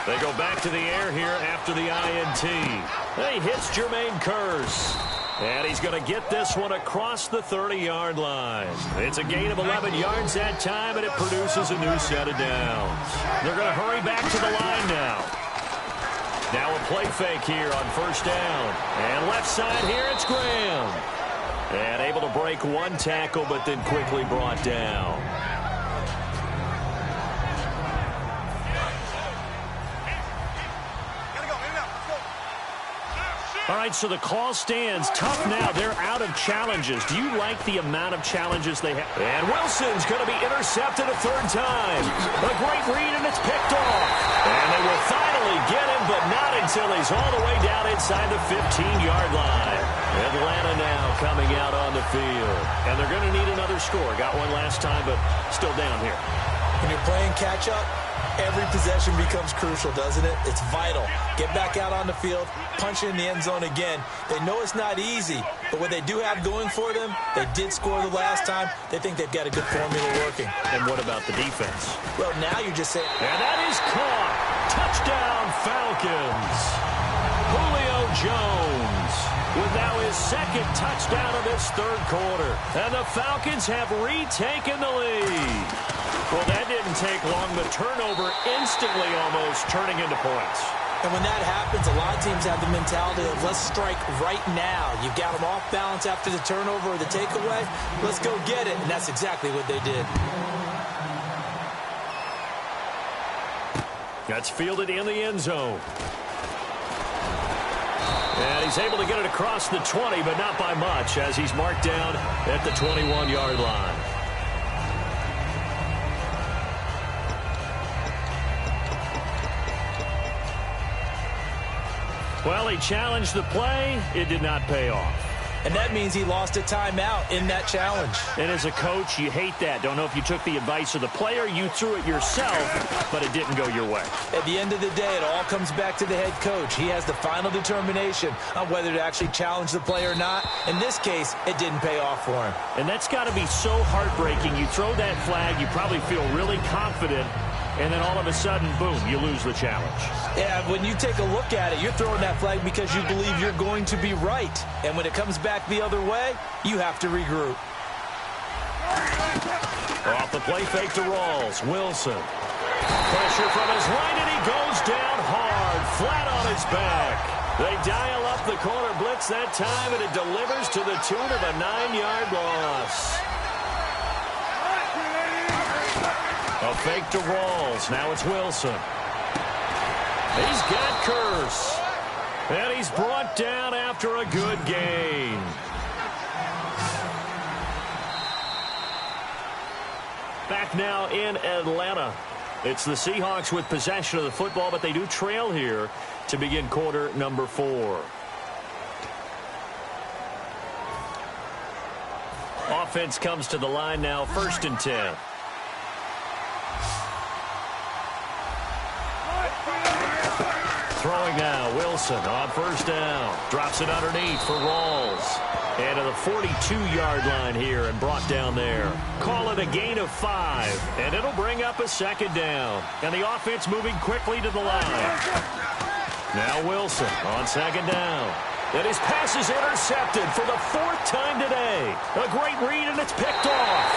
They go back to the air here after the INT. He hits Jermaine Kearse. And he's going to get this one across the 30-yard line. It's a gain of 11 yards that time, and it produces a new set of downs. They're going to hurry back to the line now. Now a play fake here on 1st down. And left side here, it's Graham. And able to break one tackle, but then quickly brought down. All right, so the call stands. Tough now. They're out of challenges. Do you like the amount of challenges they have? And Wilson's going to be intercepted a 3rd time. A great read, and it's picked off. And they will finally get him, but not until he's all the way down inside the 15-yard line. Atlanta now coming out on the field. And they're going to need another score. Got one last time, but still down here. When you're playing catch-up, every possession becomes crucial, doesn't it? It's vital. Get back out on the field, punch it in the end zone again. They know it's not easy, but what they do have going for them, they did score the last time. They think they've got a good formula working. And what about the defense? Well, now you're just saying... And that is caught. Touchdown, Falcons. Julio Jones with now his 2nd touchdown of this 3rd quarter. And the Falcons have retaken the lead. Well, that didn't take long. The turnover instantly almost turning into points. And when that happens, a lot of teams have the mentality of let's strike right now. You've got them off balance after the turnover or the takeaway. Let's go get it. And that's exactly what they did. That's fielded in the end zone. And he's able to get it across the 20, but not by much, as he's marked down at the 21-yard line. Well, he challenged the play. It did not pay off. and that means he lost a timeout in that challenge. And as a coach, you hate that. Don't know if you took the advice of the player, you threw it yourself, but it didn't go your way. At the end of the day, it all comes back to the head coach. He has the final determination on whether to actually challenge the play or not. In this case, it didn't pay off for him. And that's got to be so heartbreaking. You throw that flag, you probably feel really confident, and then all of a sudden, boom, you lose the challenge. Yeah, when you take a look at it, you're throwing that flag because you believe you're going to be right. And when it comes back the other way, you have to regroup. Off the play fake to Rawls. Wilson. Pressure from his right, and he goes down hard, flat on his back. They dial up the corner blitz that time, and it delivers to the tune of a 9-yard loss. A fake to Rawls. Now it's Wilson. He's got Curse. And he's brought down after a good gain. Back now in Atlanta. It's the Seahawks with possession of the football, but they do trail here to begin quarter number 4. Offense comes to the line now, 1st and 10. Throwing now, Wilson on 1st down. Drops it underneath for Rawls. And to the 42-yard line here and brought down there. Call it a gain of 5, and it'll bring up a 2nd down. And the offense moving quickly to the line. Now Wilson on 2nd down. And his pass is intercepted for the 4th time today. A great read, and it's picked off.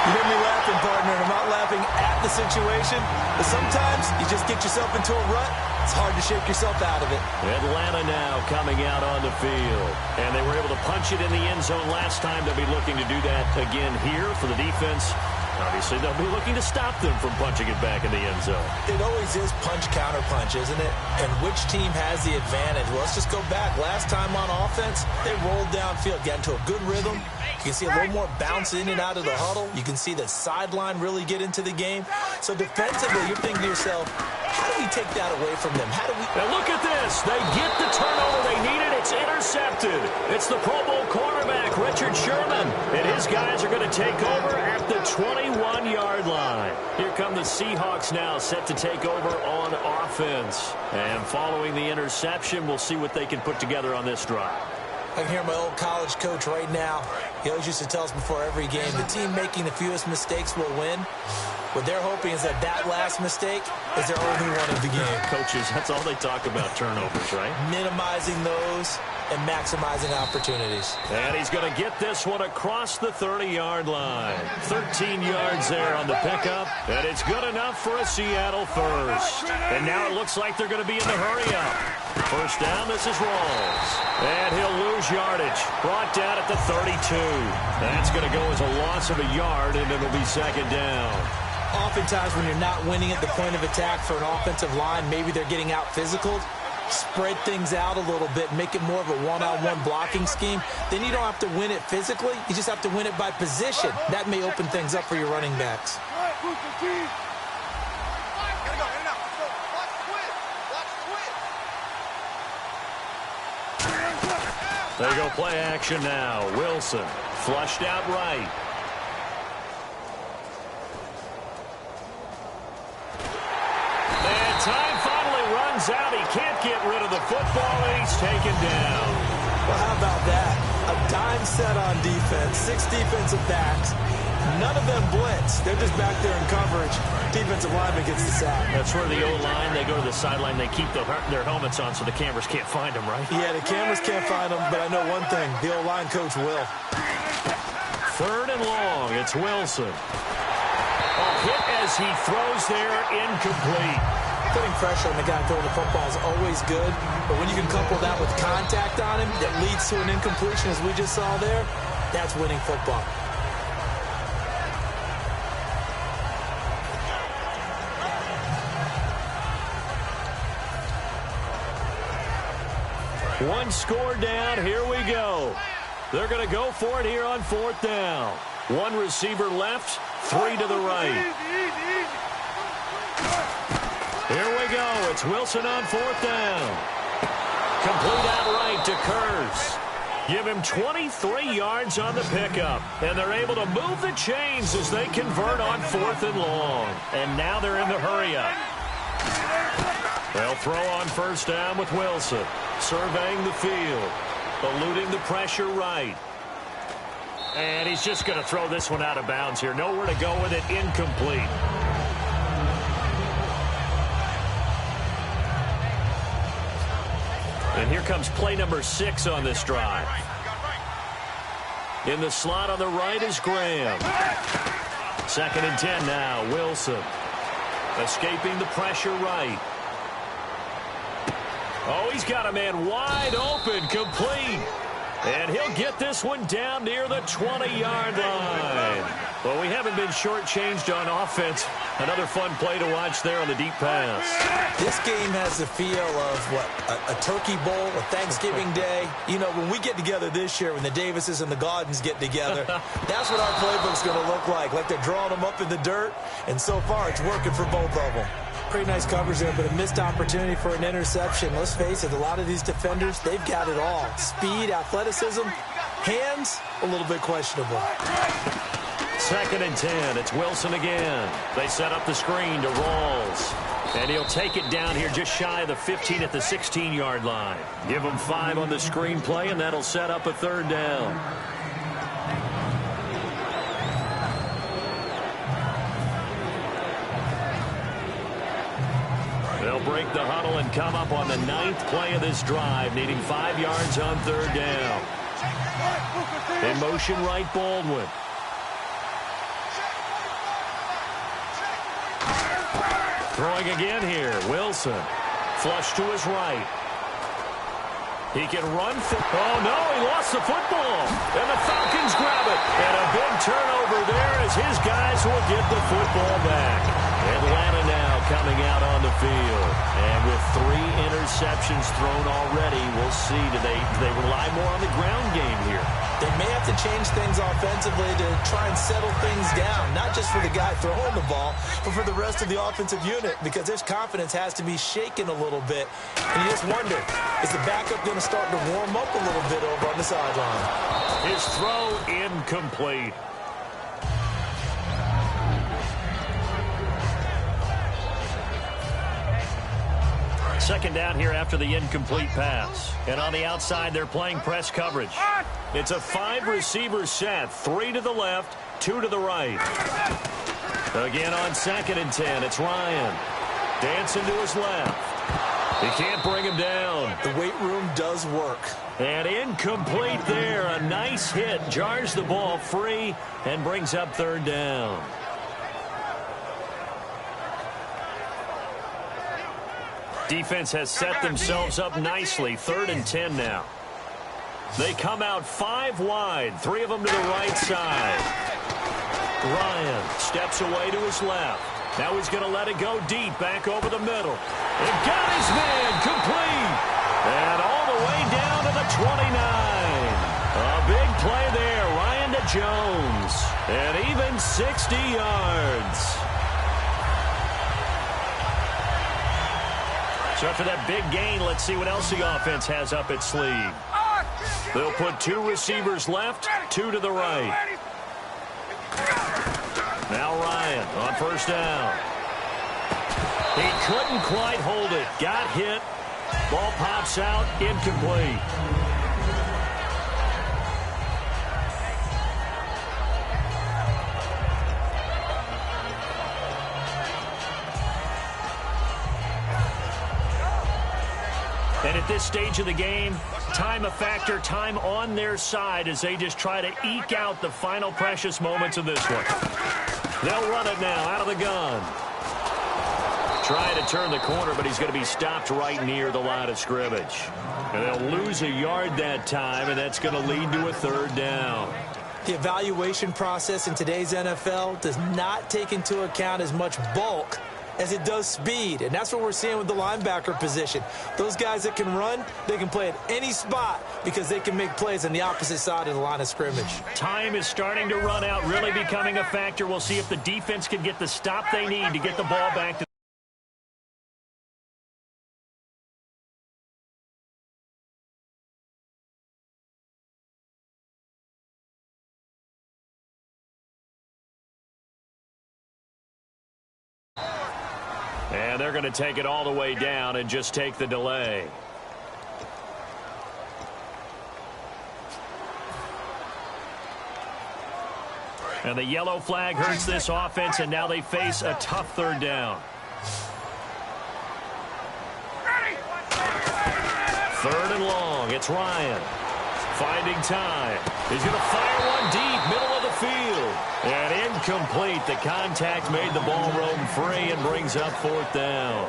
You hear me laughing, partner, and I'm not laughing at the situation, but sometimes you just get yourself into a rut. It's hard to shake yourself out of it. Atlanta now coming out on the field. And they were able to punch it in the end zone last time. They'll be looking to do that again here for the defense. Obviously, they'll be looking to stop them from punching it back in the end zone. It always is punch-counter-punch, isn't it? And which team has the advantage? Well, let's just go back. Last time on offense, they rolled downfield, got into a good rhythm. You can see a little more bounce in and out of the huddle. You can see the sideline really get into the game. So defensively, you're thinking to yourself, how do we take that away from them? How do we... Now look at this. They get the turnover they needed. It's intercepted. It's the Pro Bowl cornerback, Richard Sherman. And his guys are going to take over at the 21-yard line. Here come the Seahawks now, set to take over on offense. And following the interception, we'll see what they can put together on this drive. I can hear my old college coach right now. He always used to tell us before every game, the team making the fewest mistakes will win. What they're hoping is that last mistake is their only one of the game. Coaches, that's all they talk about, turnovers, right? Minimizing those and maximizing opportunities. And he's going to get this one across the 30-yard line. 13 yards there on the pickup, and it's good enough for a Seattle first. And now it looks like they're going to be in the hurry-up. 1st down, this is Rawls. And he'll lose yardage. Brought down at the 32. That's going to go as a loss of a yard, and it'll be 2nd down. Oftentimes when you're not winning at the point of attack for an offensive line, maybe they're getting out physical, spread things out a little bit, make it more of a one-on-one blocking scheme. Then you don't have to win it physically. You just have to win it by position. That may open things up for your running backs. There you go, play action now. Wilson flushed out right. And time finally runs out. He can't get rid of the football, and he's taken down. Well, how about that? A dime set on defense, 6 defensive backs. None of them blitz. They're just back there in coverage. Defensive lineman gets the sack. That's where the O-line, they go to the sideline, they keep their helmets on so the cameras can't find them, right? Yeah, the cameras can't find them, but I know one thing. The O-line coach will. 3rd and long, it's Wilson. A hit as he throws there, incomplete. Putting pressure on the guy throwing the football is always good, but when you can couple that with contact on him that leads to an incompletion, as we just saw there, that's winning football. One score down, here we go. They're going to go for it here on 4th down. 1 receiver left, 3 to the right. Here we go, it's Wilson on 4th down. Complete out right to Kurtz. Give him 23 yards on the pickup. And they're able to move the chains as they convert on 4th and long. And now they're in the hurry-up. They'll throw on 1st down with Wilson. Surveying the field. Eluding the pressure right. And he's just going to throw this one out of bounds here. Nowhere to go with it. Incomplete. And here comes play number 6 on this drive. In the slot on the right is Graham. 2nd and 10 now. Wilson. Escaping the pressure right. Oh, he's got a man wide open. Complete. And he'll get this one down near the 20-yard line. Well, we haven't been shortchanged on offense. Another fun play to watch there on the deep pass. This game has the feel of, a Turkey Bowl, a Thanksgiving Day. You know, when we get together this year, when the Davises and the Gaudens get together, that's what our playbook's going to look like. Like they're drawing them up in the dirt, and so far it's working for both of them. Pretty nice coverage there, but a missed opportunity for an interception. Let's face it, a lot of these defenders, they've got it all. Speed, athleticism, hands, a little bit questionable. 2nd and 10. It's Wilson again. They set up the screen to Rawls. And he'll take it down here just shy of the 15 at the 16-yard line. Give him 5 on the screen play, and that'll set up a 3rd down. They'll break the huddle and come up on the 9th play of this drive, needing 5 yards on 3rd down. In motion right, Baldwin. Throwing again here, Wilson. Flush to his right. He can run. Oh, no, he lost the football. And the Falcons grab it. And a big turnover there as his guys will get the football back. Atlanta now coming out on the field. And with 3 interceptions thrown already, we'll see. Do they rely more on the ground game here? They may have to change things offensively to try and settle things down, not just for the guy throwing the ball, but for the rest of the offensive unit, because his confidence has to be shaken a little bit. And you just wonder, is the backup going to start to warm up a little bit over on the sideline? His throw incomplete. Second down here after the incomplete pass. And on the outside, they're playing press coverage. It's a 5-receiver set. 3 to the left, 2 to the right. Again on 2nd and 10, it's Ryan. Dancing to his left. He can't bring him down. The weight room does work. And incomplete there. A nice hit. Jars the ball free and brings up 3rd down. Defense has set themselves up nicely. 3rd and 10 now. They come out 5 wide. 3 of them to the right side. Ryan steps away to his left. Now he's going to let it go deep, back over the middle. And got his man, complete. And all the way down to the 29. A big play there, Ryan to Jones. And even 60 yards. So after that big gain, let's see what else the offense has up its sleeve. They'll put 2 receivers left, 2 to the right. Now Ryan on 1st down. He couldn't quite hold it. Got hit. Ball pops out. Incomplete. And at this stage of the game, time a factor, time on their side as they just try to eke out the final precious moments of this one. They'll run it now out of the gun. Trying to turn the corner, but he's going to be stopped right near the line of scrimmage. And they'll lose a yard that time, and that's going to lead to a 3rd down. The evaluation process in today's NFL does not take into account as much bulk as it does speed, and that's what we're seeing with the linebacker position. Those guys that can run, they can play at any spot because they can make plays on the opposite side of the line of scrimmage. Time is starting to run out, really becoming a factor. We'll see if the defense can get the stop they need to get the ball back to And they're going to take it all the way down and just take the delay. And the yellow flag hurts this offense, and now they face a tough third down. Third and long. It's Ryan. Finding time. He's going to fire one deep, middle of the field. And incomplete. The contact made the ball roam free and brings up fourth down.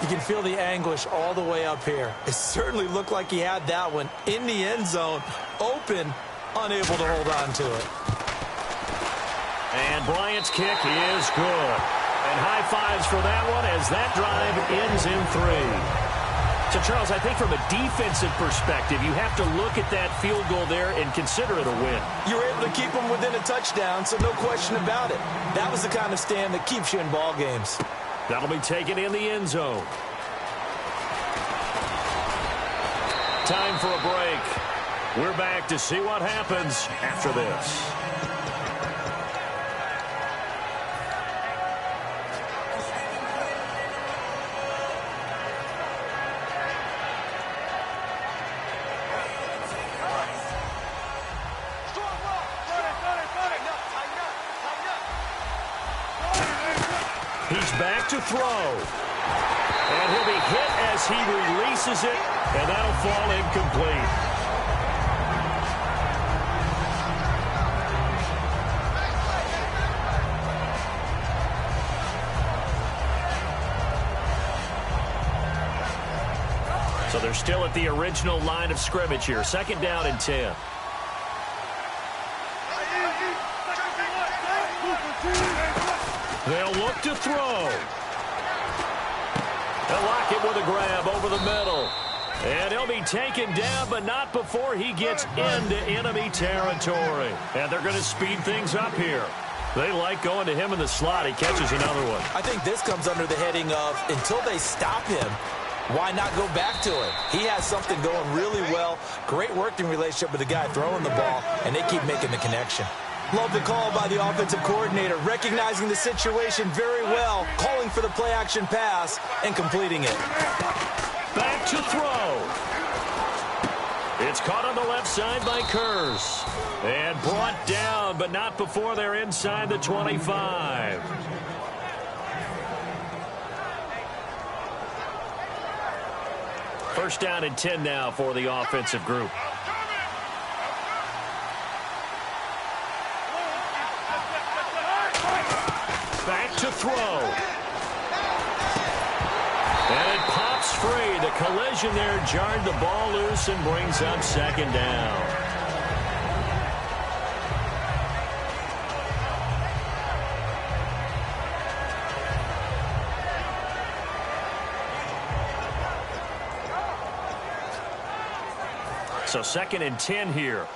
You can feel the anguish all the way up here. It certainly looked like he had that one in the end zone, open, unable to hold on to it. And Bryant's kick is good. And high fives for that one as that drive ends in 3. So, Charles, I think from a defensive perspective, you have to look at that field goal there and consider it a win. You were able to keep them within a touchdown, so no question about it. That was the kind of stand that keeps you in ball games. That'll be taken in the end zone. Time for a break. We're back to see what happens after this. He's back to throw. And he'll be hit as he releases it, and that'll fall incomplete. So they're still at the original line of scrimmage here. Second down and 10. They'll look to throw. They'll lock it with a grab over the middle. And he'll be taken down, but not before he gets into enemy territory. And they're going to speed things up here. They like going to him in the slot. He catches another one. I think this comes under the heading of until they stop him, why not go back to it? He has something going really well. Great working relationship with the guy throwing the ball, and they keep making the connection. Love the call by the offensive coordinator, recognizing the situation very well, calling for the play-action pass, and completing it. Back to throw. It's caught on the left side by Kurz. And brought down, but not before they're inside the 25. First down and 10 now for the offensive group. Back to throw. And it pops free. The collision there jarred the ball loose and brings up second down. So second and 10 here.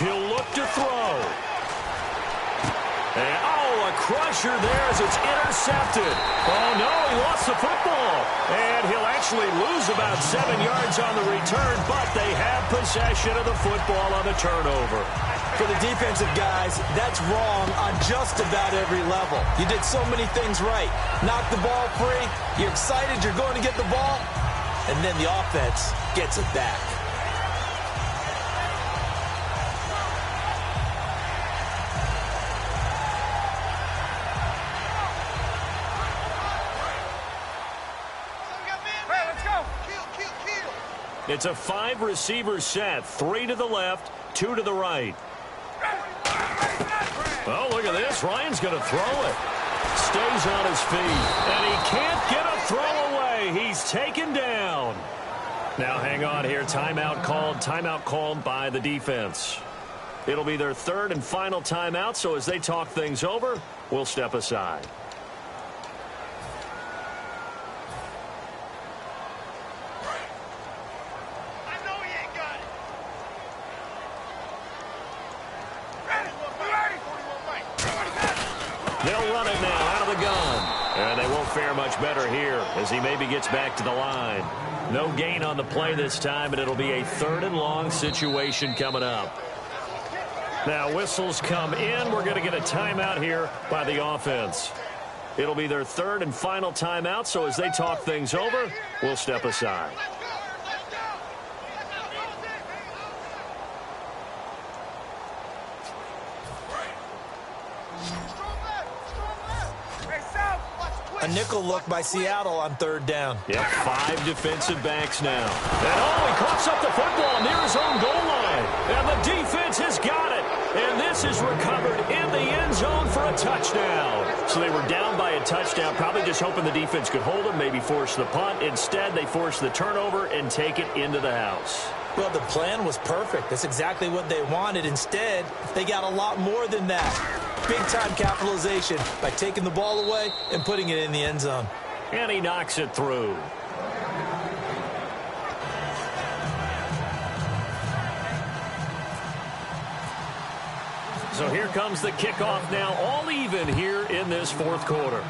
He'll look to throw. And, oh, a crusher there as it's intercepted. Oh, no, he lost the football. And he'll actually lose about 7 yards on the return, but they have possession of the football on the turnover. For the defensive guys, that's wrong on just about every level. You did so many things right. Knock the ball free. You're excited you're going to get the ball. And then the offense gets it back. It's a 5-receiver set. 3 to the left, 2 to the right. Oh, look at this. Ryan's going to throw it. Stays on his feet. And he can't get a throw away. He's taken down. Now hang on here. Timeout called by the defense. It'll be their third and final timeout, so as they talk things over, we'll step aside. They'll run it now out of the gun. And they won't fare much better here as he maybe gets back to the line. No gain on the play this time, and it'll be a 3rd and long situation coming up. Now whistles come in. We're going to get a timeout here by the offense. It'll be their 3rd and final timeout, so as they talk things over, we'll step aside. A nickel look by Seattle on 3rd down. Yep, 5 defensive backs now. And he coughs up the football near his own goal line. And the defense has got it. And this is recovered in the end zone for a touchdown. So they were down by a touchdown, probably just hoping the defense could hold them, maybe force the punt. Instead, they force the turnover and take it into the house. Well, the plan was perfect. That's exactly what they wanted. Instead, they got a lot more than that. Big-time capitalization by taking the ball away and putting it in the end zone. And he knocks it through. So here comes the kickoff now, all even here in this 4th quarter.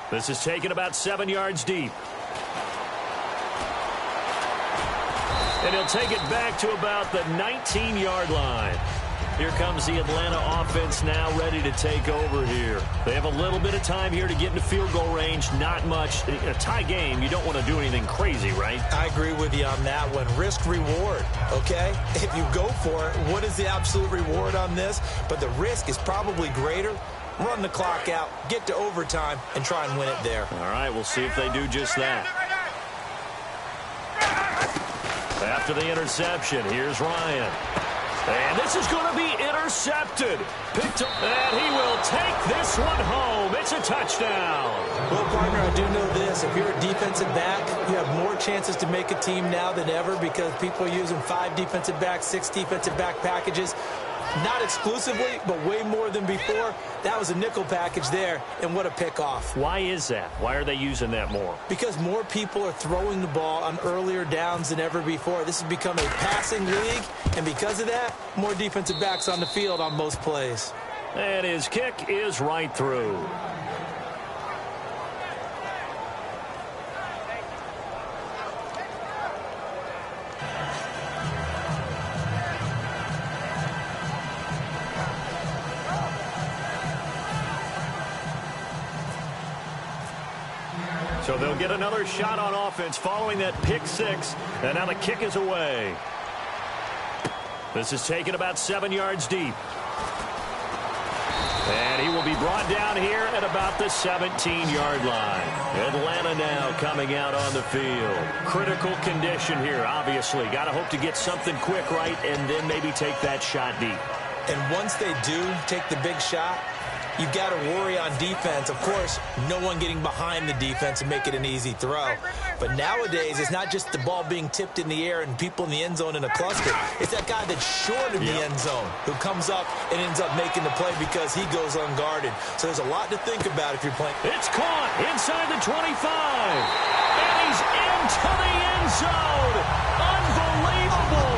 This is taken about 7 yards deep. And he'll take it back to about the 19-yard line. Here comes the Atlanta offense now ready to take over here. They have a little bit of time here to get into field goal range. Not much. A tie game, you don't want to do anything crazy, right? I agree with you on that one. Risk-reward, okay? If you go for it, what is the absolute reward on this? But the risk is probably greater. Run the clock out, get to overtime, and try and win it there. All right, we'll see if they do just that. After the interception, here's Ryan. And this is going to be intercepted. Picked up, and he will take this one home. It's a touchdown. Well, partner, I do know this. If you're a defensive back, you have more chances to make a team now than ever because people are using 5 defensive backs, 6 defensive back packages. Not exclusively, but way more than before. That was a nickel package there, and what a pickoff. Why is that? Why are they using that more? Because more people are throwing the ball on earlier downs than ever before. This has become a passing league, and because of that, more defensive backs on the field on most plays. And his kick is right through. So they'll get another shot on offense following that pick 6. And now the kick is away. This is taken about 7 yards deep. And he will be brought down here at about the 17-yard line. Atlanta now coming out on the field. Critical condition here, obviously. Got to hope to get something quick right and then maybe take that shot deep. And once they do take the big shot, you've got to worry on defense. Of course, no one getting behind the defense and make it an easy throw. But nowadays, it's not just the ball being tipped in the air and people in the end zone in a cluster. It's that guy that's short of the end zone who comes up and ends up making the play because he goes unguarded. So there's a lot to think about if you're playing. It's caught inside the 25. And he's into the end zone. Unbelievable.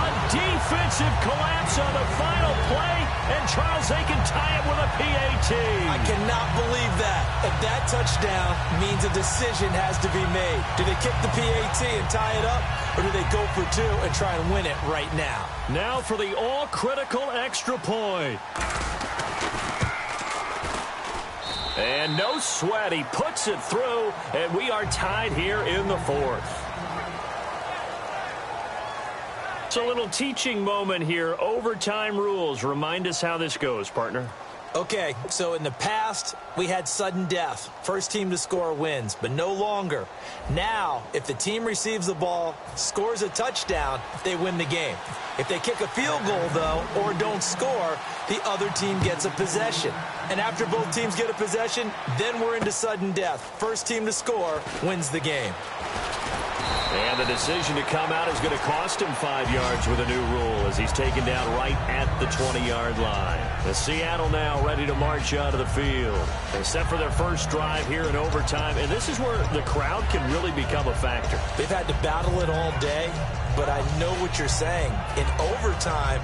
A defensive collapse on the final play. And Charles, they can tie it with a PAT. I cannot believe that. If that touchdown means a decision has to be made. Do they kick the PAT and tie it up, or do they go for 2 and try and win it right now? Now for the all-critical extra point. And no sweat. He puts it through, and we are tied here in the 4th. It's a little teaching moment here. Overtime rules. Remind us how this goes, partner. Okay, so in the past, we had sudden death. First team to score wins, but no longer. Now, if the team receives the ball, scores a touchdown, they win the game. If they kick a field goal, though, or don't score, the other team gets a possession. And after both teams get a possession, then we're into sudden death. First team to score wins the game. And the decision to come out is going to cost him 5 yards with a new rule as he's taken down right at the 20-yard line. The Seattle now ready to march out of the field. They set for their first drive here in overtime, and this is where the crowd can really become a factor. They've had to battle it all day, but I know what you're saying. In overtime,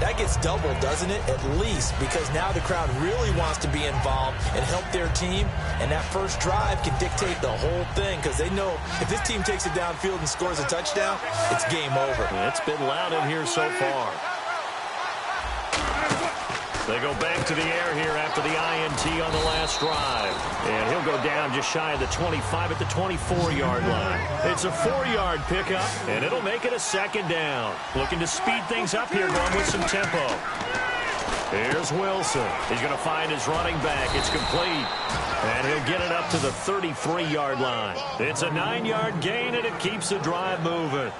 That gets doubled, doesn't it? At least, because now the crowd really wants to be involved and help their team, and that first drive can dictate the whole thing because they know if this team takes it downfield and scores a touchdown, it's game over. It's been loud in here so far. They go back to the air here after the INT on the last drive. And he'll go down just shy of the 25 at the 24-yard line. It's a 4-yard pickup, and it'll make it a second down. Looking to speed things up here, going with some tempo. Here's Wilson. He's going to find his running back. It's complete. And he'll get it up to the 33-yard line. It's a 9-yard gain, and it keeps the drive moving.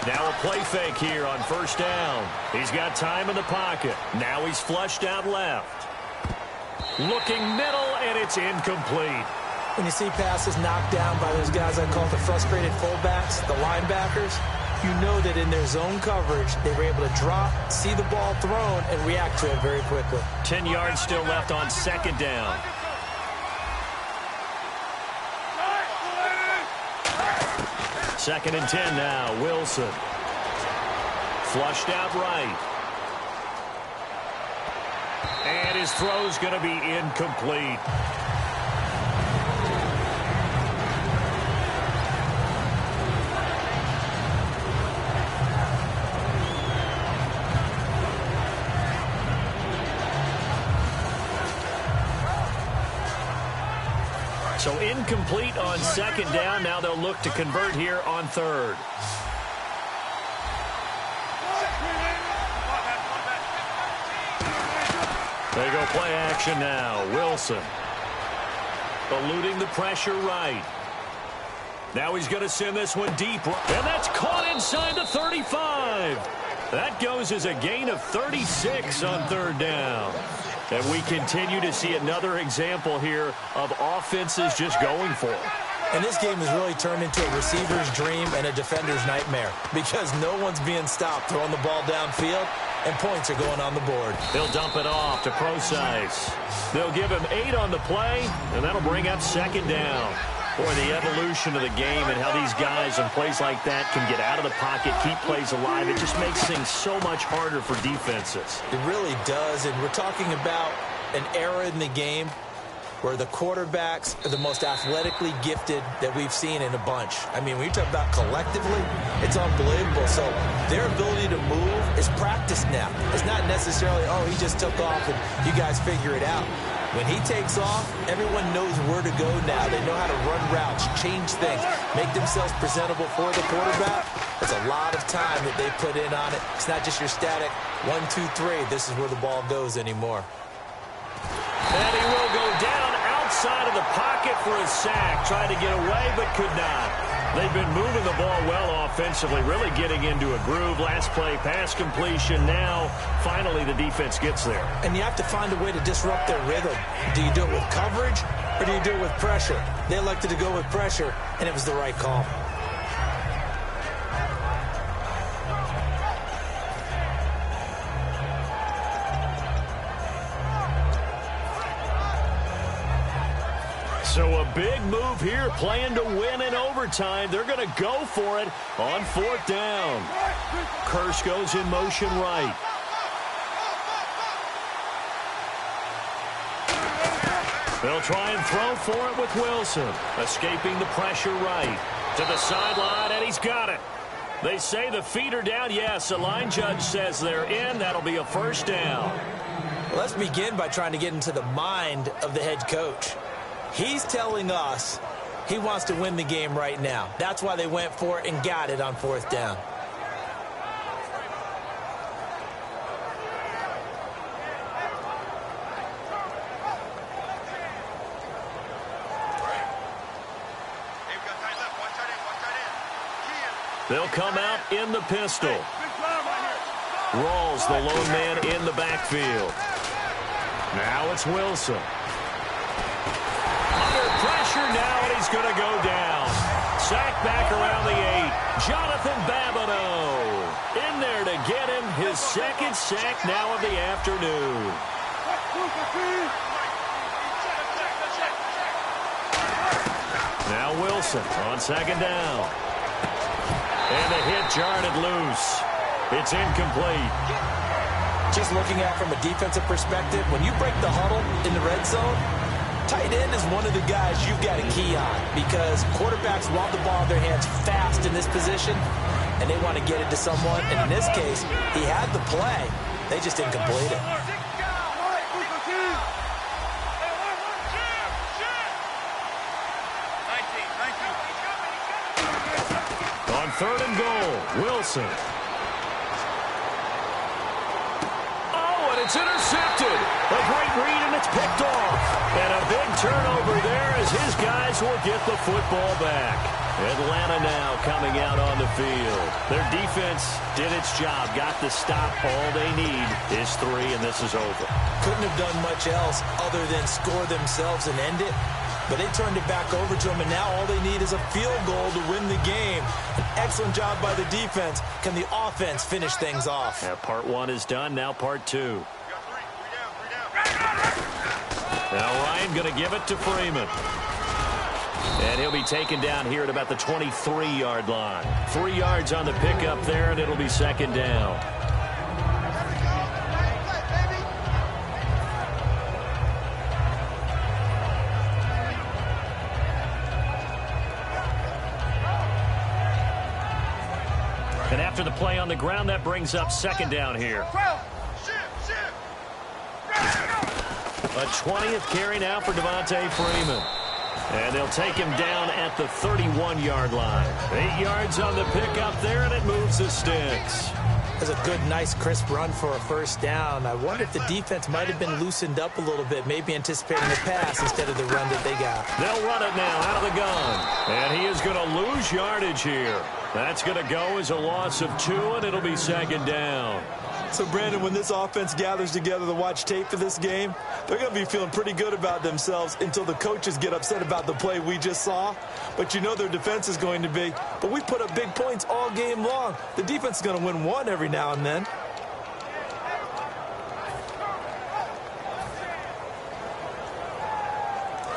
Now a play fake here on first down. He's got time in the pocket. Now he's flushed out left. Looking middle, and it's incomplete. When you see passes knocked down by those guys I call the frustrated fullbacks, the linebackers, you know that in their zone coverage, they were able to drop, see the ball thrown, and react to it very quickly. 10 yards still left on second down. Second and 10 now. Wilson. Flushed out right. And his throw's going to be incomplete. So incomplete on second down. Now they'll look to convert here on third. They go play action now. Wilson. Eluding the pressure right. Now he's going to send this one deep. And that's caught inside the 35. That goes as a gain of 36 on third down. And we continue to see another example here of offenses just going for it. And this game has really turned into a receiver's dream and a defender's nightmare because no one's being stopped throwing the ball downfield, and points are going on the board. He'll dump it off to Procise. They'll give him 8 on the play, and that'll bring up second down. Boy, the evolution of the game and how these guys in plays like that can get out of the pocket, keep plays alive, it just makes things so much harder for defenses. It really does, and we're talking about an era in the game where the quarterbacks are the most athletically gifted that we've seen in a bunch. I mean, when you talk about collectively, it's unbelievable. So their ability to move is practiced now. It's not necessarily, oh, he just took off and you guys figure it out. When he takes off, everyone knows where to go now. They know how to run routes, change things, make themselves presentable for the quarterback. That's a lot of time that they put in on it. It's not just your static 1, 2, 3. This is where the ball goes anymore. And he will go down outside of the pocket for a sack. Tried to get away, but could not. They've been moving the ball well offensively, really getting into a groove. Last play, pass completion. Now, finally, the defense gets there. And you have to find a way to disrupt their rhythm. Do you do it with coverage, or do you do it with pressure? They elected to go with pressure, and it was the right call. So a big move here, playing to win in overtime. They're going to go for it on fourth down. Kearse goes in motion right. They'll try and throw for it with Wilson. Escaping the pressure right. To the sideline, and he's got it. They say the feet are down. Yes, the line judge says they're in. That'll be a first down. Well, let's begin by trying to get into the mind of the head coach. He's telling us he wants to win the game right now. That's why they went for it and got it on fourth down. They'll come out in the pistol. Rawls, the lone man in the backfield. Now it's Wilson. Pressure now, and he's going to go down. Sack back around the 8. Jonathan Babineau in there to get him. his second sack now of the afternoon. Now Wilson on second down. And the hit jarred it loose. It's incomplete. Just looking at it from a defensive perspective, when you break the huddle in the red zone, tight end is one of the guys you've got a key on because quarterbacks want the ball in their hands fast in this position, and they want to get it to someone. And in this case, he had the play. They just didn't complete it. On third and goal, Wilson. It's intercepted. A great read, and it's picked off. And a big turnover there as his guys will get the football back. Atlanta now coming out on the field. Their defense did its job, got the stop. All they need is 3, and this is over. Couldn't have done much else other than score themselves and end it. But they turned it back over to them, and now all they need is a field goal to win the game. An excellent job by the defense. Can the offense finish things off? Yeah, part 1 is done. Now part 2. Now Ryan going to give it to Freeman. And he'll be taken down here at about the 23-yard line. 3 yards on the pickup there, and it'll be second down. And after the play on the ground, that brings up second down here. A 20th carry now for Devontae Freeman. And they'll take him down at the 31-yard line. 8 yards on the pickup there, and it moves the sticks. That's a good, nice, crisp run for a first down. I wonder if the defense might have been loosened up a little bit, maybe anticipating the pass instead of the run that they got. They'll run it now out of the gun. And he is going to lose yardage here. That's going to go as a loss of 2, and it'll be second down. So, Brandon, when this offense gathers together to watch tape for this game, they're going to be feeling pretty good about themselves until the coaches get upset about the play we just saw. But you know their defense is going to be. But we put up big points all game long. The defense is going to win one every now and then.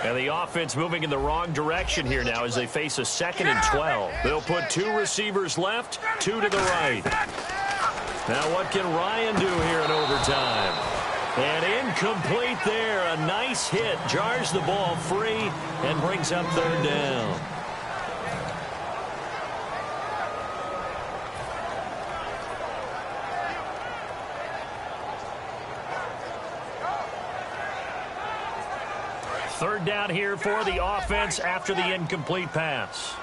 And the offense moving in the wrong direction here now as they face a 2nd and 12. They'll put 2 receivers left, 2 to the right. Now what can Ryan do here in overtime? And incomplete there. A nice hit. Jars the ball free and brings up third down. Third down here for the offense after the incomplete pass.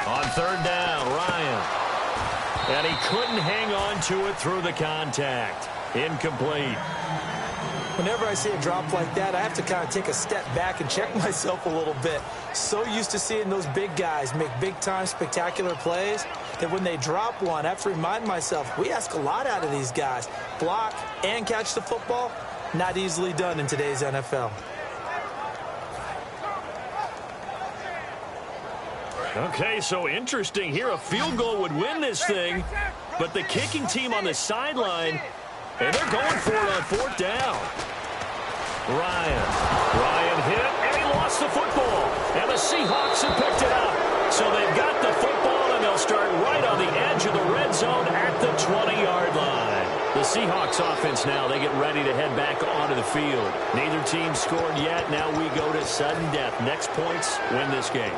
On third down, Ryan. And he couldn't hang on to it through the contact. Incomplete. Whenever I see a drop like that, I have to kind of take a step back and check myself a little bit. So used to seeing those big guys make big-time spectacular plays that when they drop one, I have to remind myself, we ask a lot out of these guys. Block and catch the football, not easily done in today's NFL. Okay, so interesting here. A field goal would win this thing, but the kicking team on the sideline, and they're going for it on fourth down. Ryan hit, and he lost the football. And the Seahawks have picked it up. So they've got the football, and they'll start right on the edge of the red zone at the 20-yard line. The Seahawks offense now, they get ready to head back onto the field. Neither team scored yet. Now we go to sudden death. Next points win this game.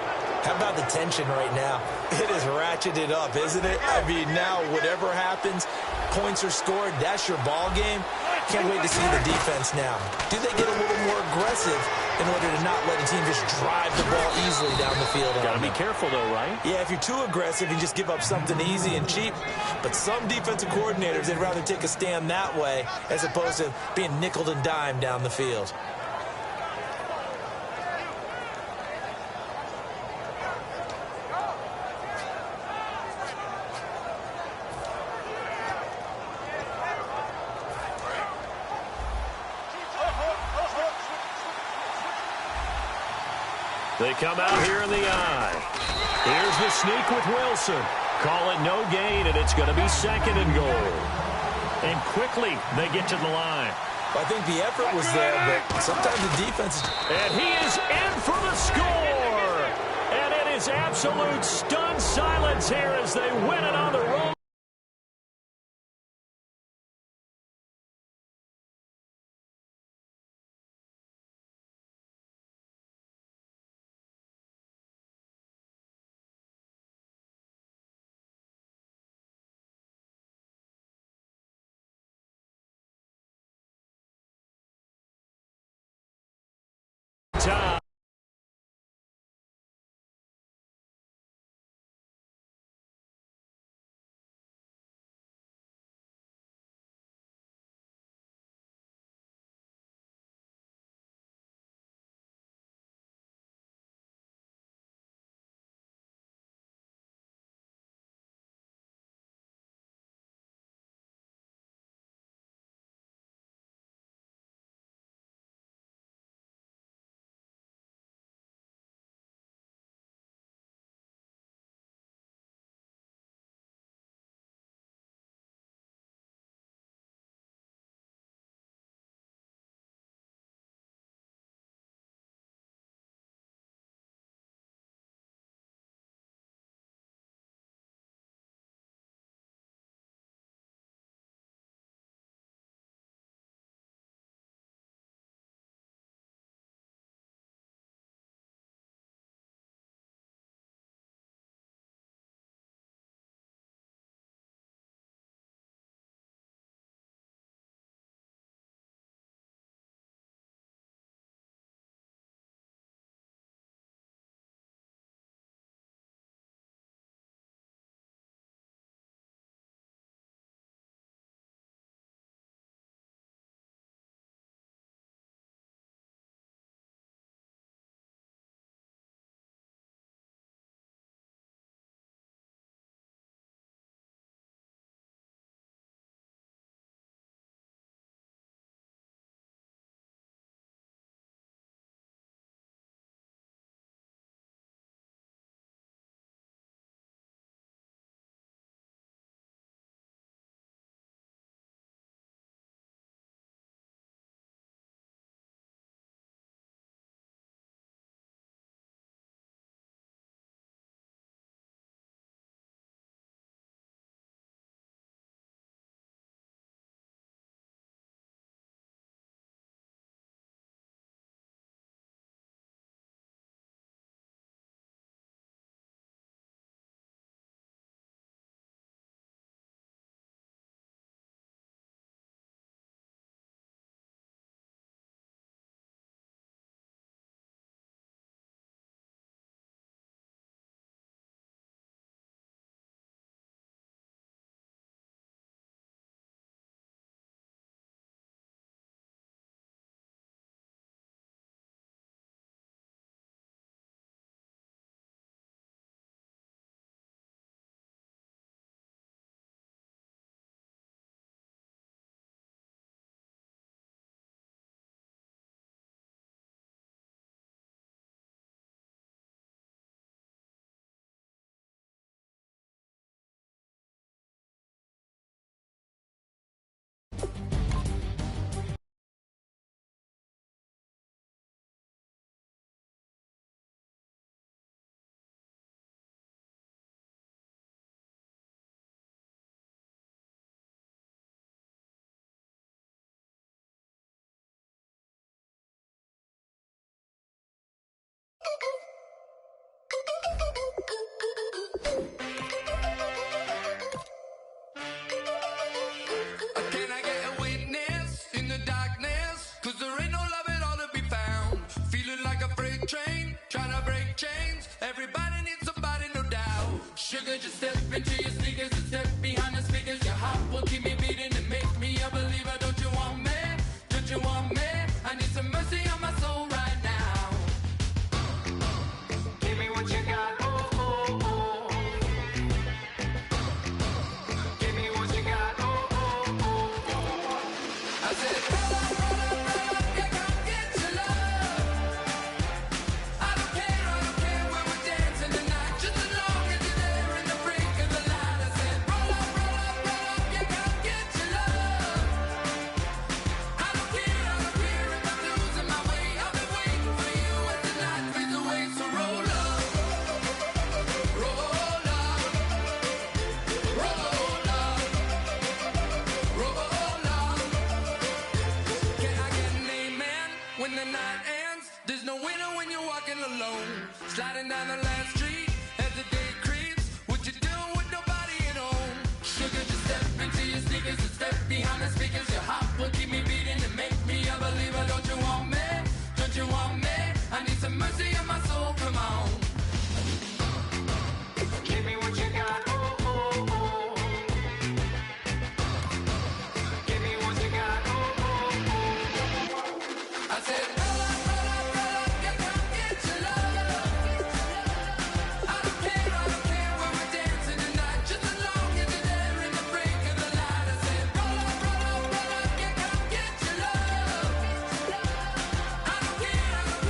How about the tension right now? It is ratcheted up, isn't it? I mean, now whatever happens, points are scored, that's your ball game. Can't wait to see the defense now. Do they get a little more aggressive in order to not let a team just drive the ball easily down the field? Got to be careful, though, right? Yeah, if you're too aggressive, you just give up something easy and cheap. But some defensive coordinators, they'd rather take a stand that way as opposed to being nickeled and dimed down the field. They come out here in the eye. Here's the sneak with Wilson. Call it no gain, and it's going to be second and goal. And quickly they get to the line. I think the effort was there, but sometimes the defense... And he is in for the score. And it is absolute stunned silence here as they win it on the road. Time. Can I get a witness in the darkness? 'Cause there ain't no love at all to be found. Feeling like a freight train, trying to break chains. Everybody needs somebody, no doubt. Sugar, just step into your sneakers and step behind the speakers. Your heart will keep me beating and make me a believer. Don't you want me? Don't you want me? I need some mercy on my soul right now. Give me what you got. Oh, oh, oh. Give me what you got. Oh, oh, oh. I said, roll up, yeah, come get your love. I don't care where we're dancing tonight. Just as long as you're there in the break know when you're walking alone, sliding down the last street as the day creeps. What you doing with nobody at home? Sugar, just step into your sneakers and step behind the speakers. Your heart will keep me beating and make me a believer. Don't you want me? Don't you want me? I need some mercy on my soul. Come on. Give me what you got. Oh, oh, oh. Give me what you got. Oh, oh, oh. I said, roll up, yeah, come get your love. I don't care where we're dancing tonight. Just as long as you're there in the break of the light. I said, roll up, yeah, come get your love. I don't care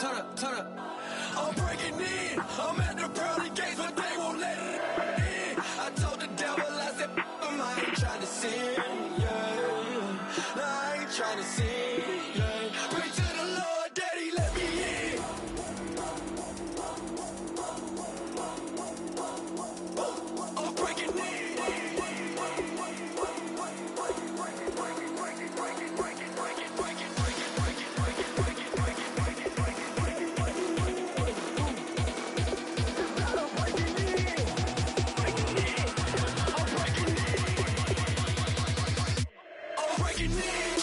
turn up. I'm breaking in. I'm at the pearly gates, but they won't let it in. I told the devil, I said, I ain't trying to sin, yeah. No, I ain't trying to sin, yeah. Pray to the Lord, Daddy, let me in. I'm breaking in. I'm breaking in.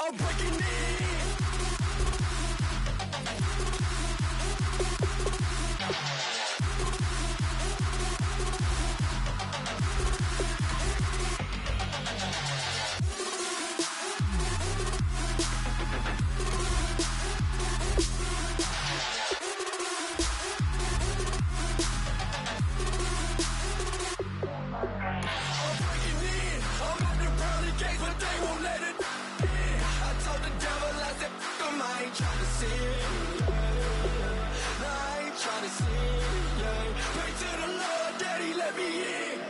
I'm breaking in. I'm breaking in. I'm at the pearly gates, but they won't let it in. I told the devil, I said, I ain't trying to sin, yeah. No, I ain't trying to sin, yeah. Pray to the Lord, Daddy, let me in.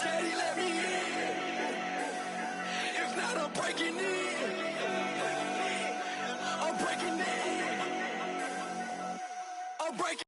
Daddy, let me in. If not, I'm breaking in. I'm breaking in. I'm breaking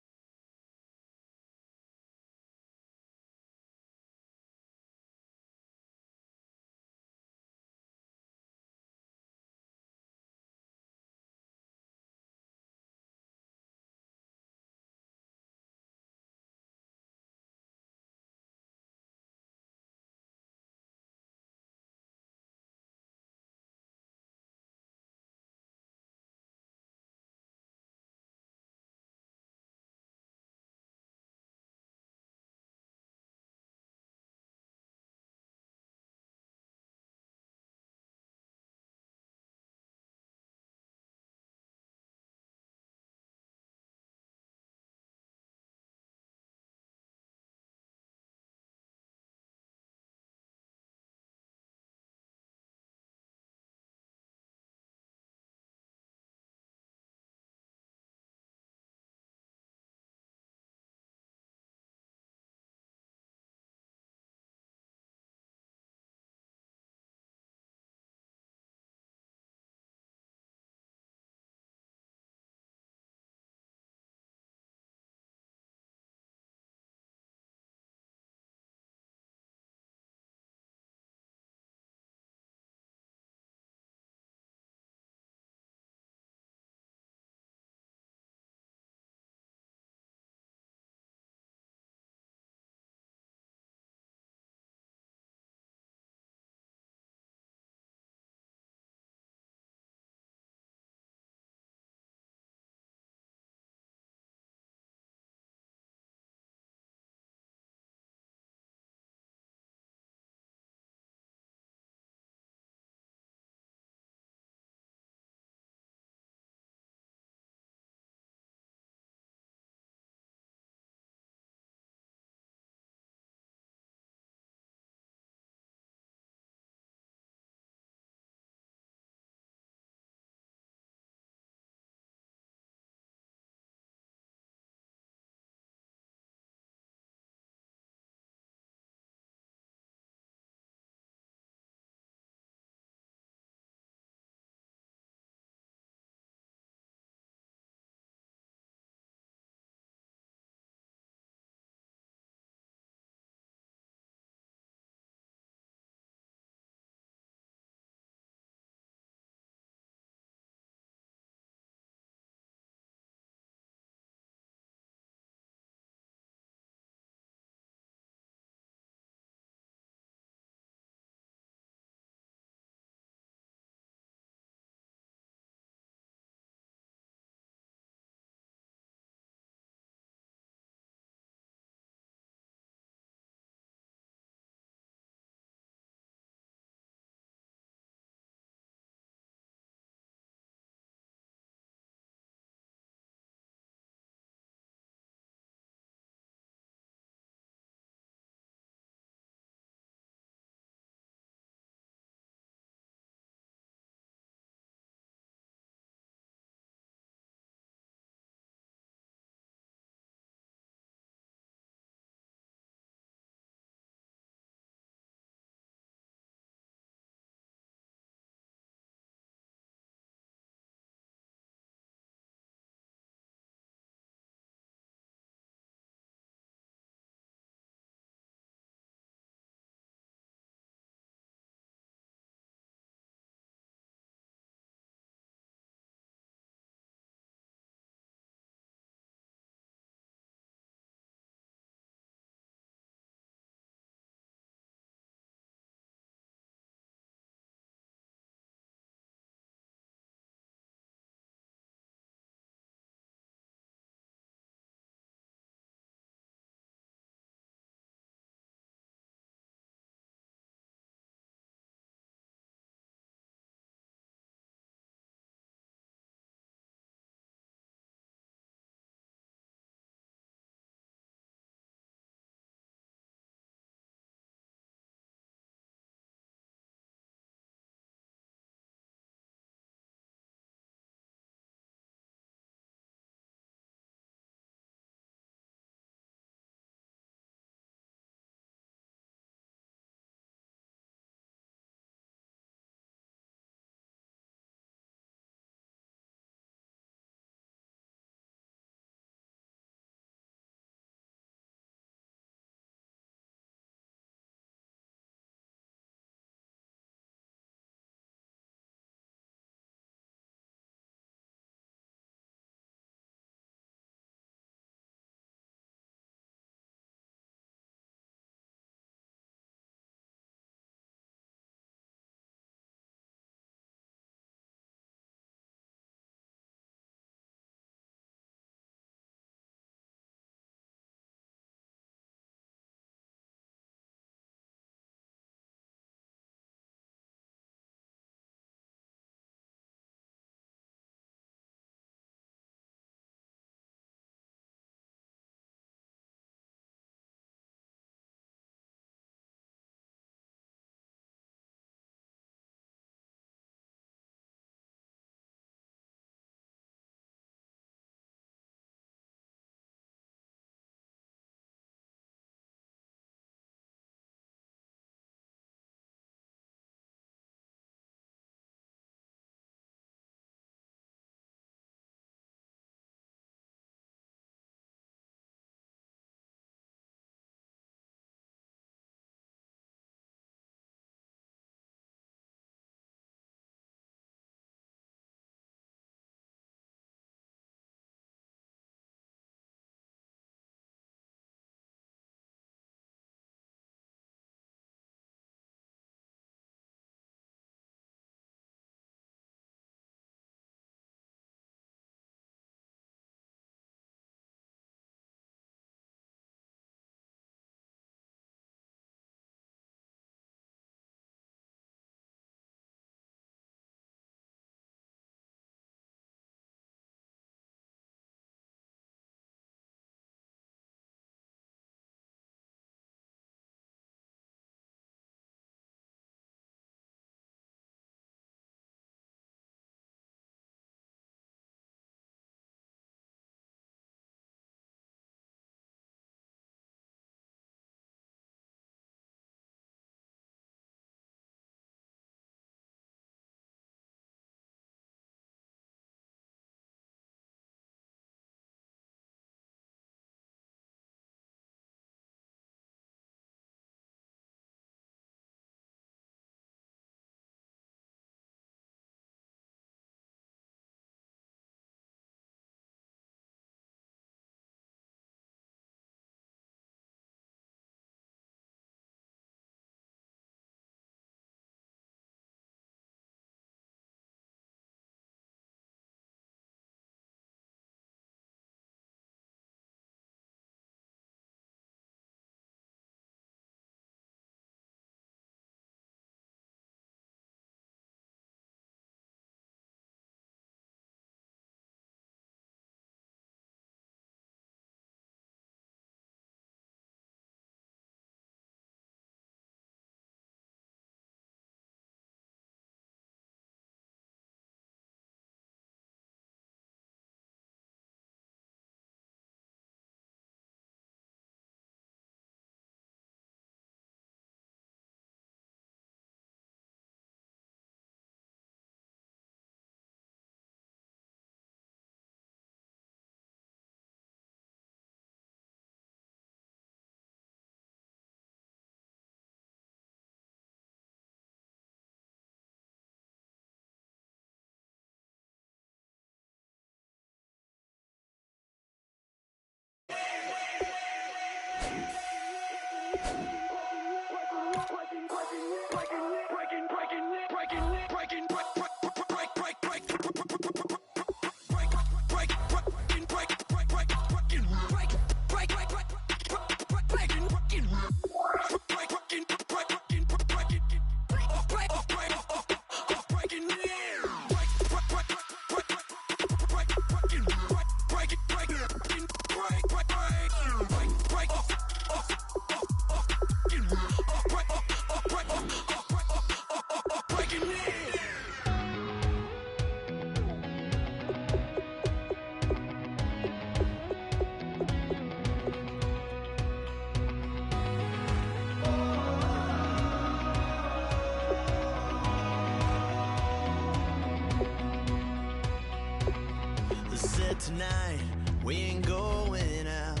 Said tonight we ain't going out,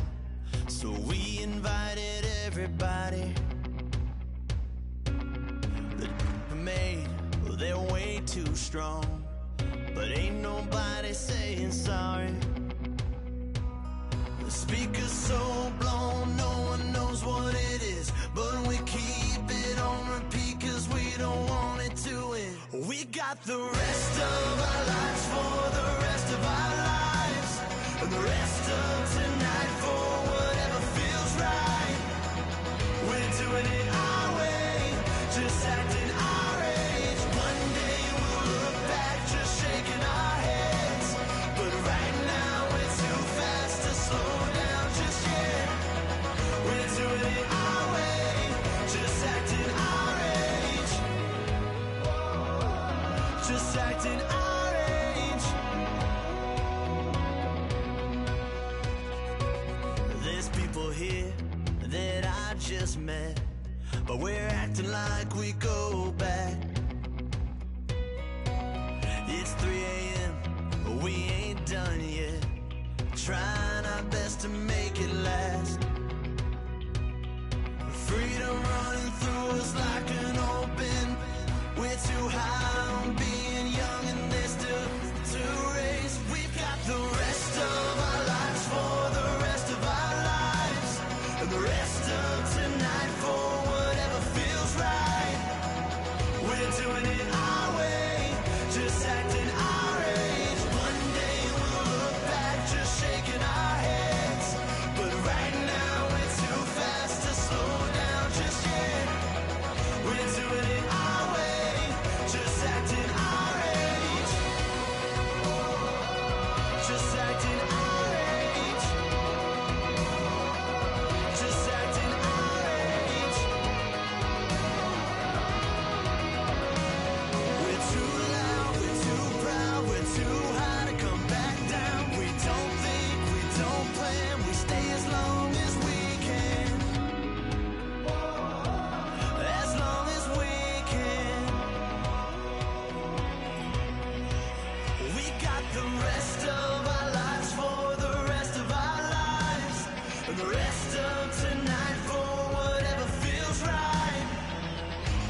so we invited everybody. The made, well, they're way too strong, but ain't nobody saying sorry. The speaker's so blown, no one knows what it is, but we keep it on repeat cause we don't want it to end. We got the rest of our lives for the rest of our lives, and the rest of tonight for whatever feels right. We're doing it our way, just acting our age. One day we'll look back just shaking our heads, but right now we're too fast to slow down just yet. We're doing it our way, just acting our age, just acting our age. There's people here that I just met, but we're acting like we go back. It's 3 a.m., but we ain't done yet, trying our best to make it last. Freedom running through us like an open. We're too high on being young and there's still to race. We've got the rest of our lives for the rest of our lives, and the rest of tonight for whatever feels right. We're doing it our way, just acting our age. One day we'll look back just shaking our heads, but right now we're too fast to slow down just yet. We're doing it our way, just acting our age, just acting our age, just acting our age. We're too loud, we're too proud, we're too high to come back down. We don't think, we don't plan, we stay as long as we can, as long as we can. We got the rest of our lives for the rest of our lives, and the rest of tonight for whatever feels right.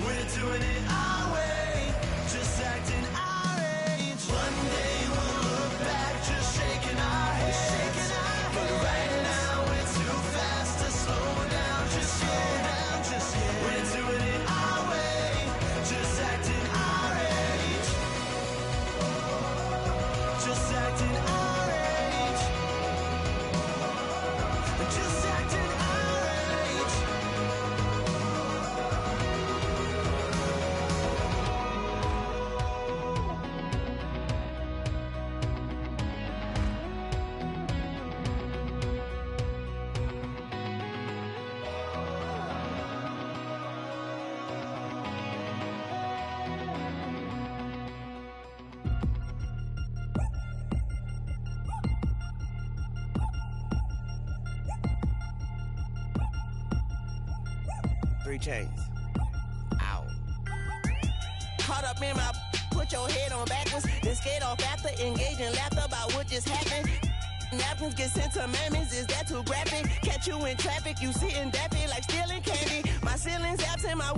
We're doing it our way, just acting our age. One day we'll look back just shaking our heads, but right now we're too fast to slow down just yet. We're doing it our way, just acting our age, just acting our age, just acting our age. Three chains. Ow. Caught up in my, put your head on backwards, then skate off after engaging laughter about what just happened. Napkins get sent to mammies, is that too graphic? Catch you in traffic, you sitting daffy like stealing candy. My ceiling's absent, my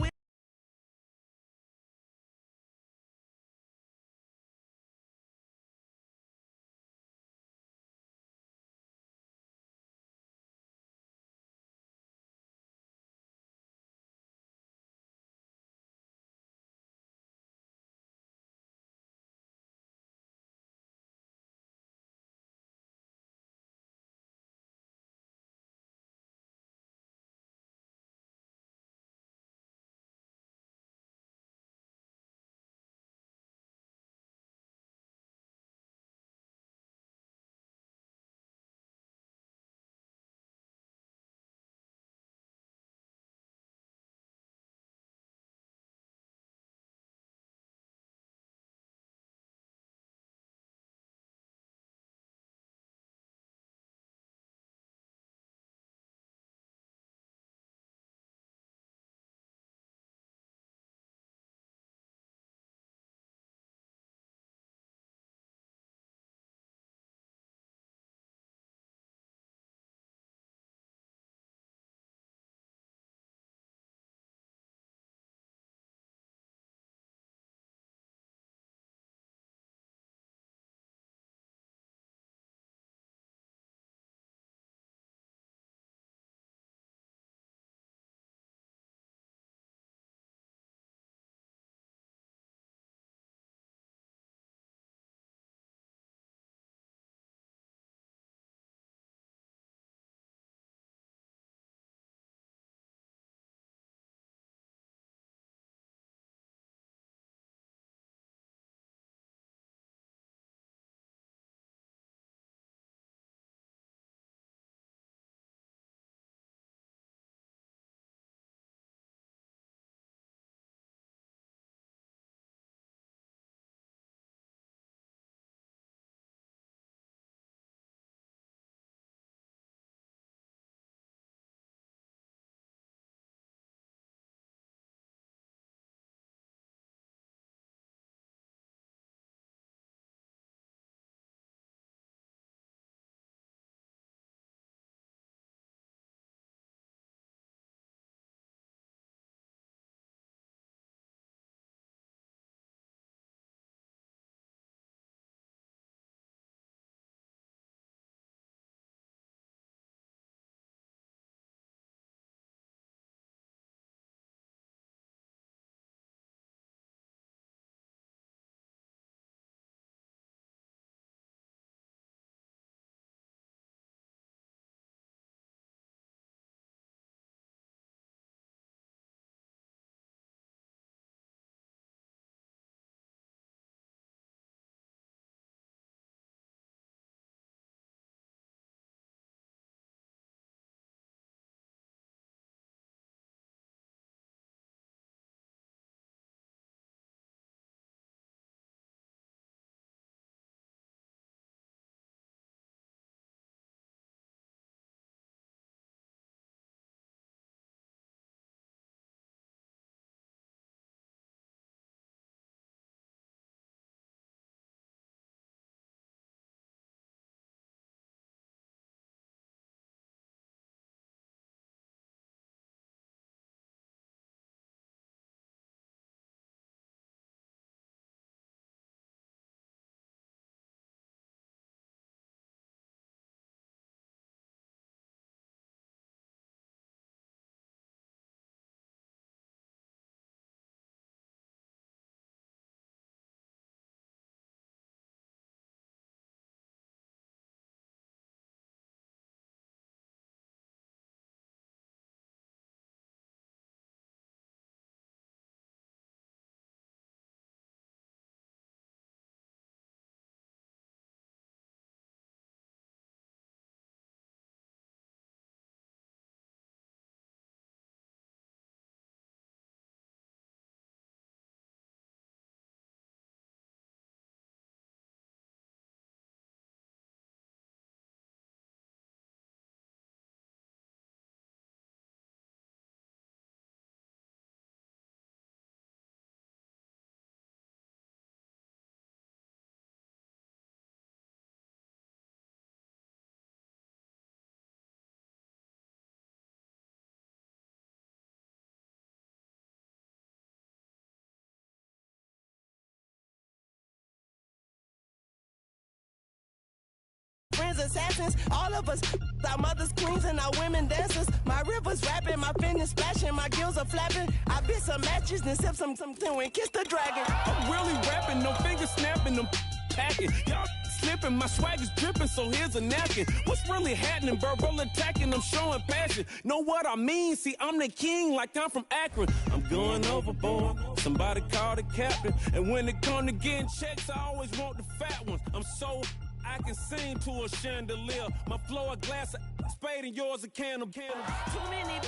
is assassins. All of us, our mothers, queens, and our women dancers. My rivers rapping, my fingers splashing, my gills are flapping. I bit some matches and sip some and kiss the dragon. I'm really rapping, no fingers snapping, them packing. Y'all slipping, my swag is dripping, so here's a napkin. What's really happening? Verbal attacking, I'm showing passion. Know what I mean? See, I'm the king like I'm from Akron. I'm going overboard. Somebody call the captain. And when it come to getting checks, I always want the fat ones. I'm so I can sing to a chandelier. My flow a glass of spade and yours a can of candle. Too many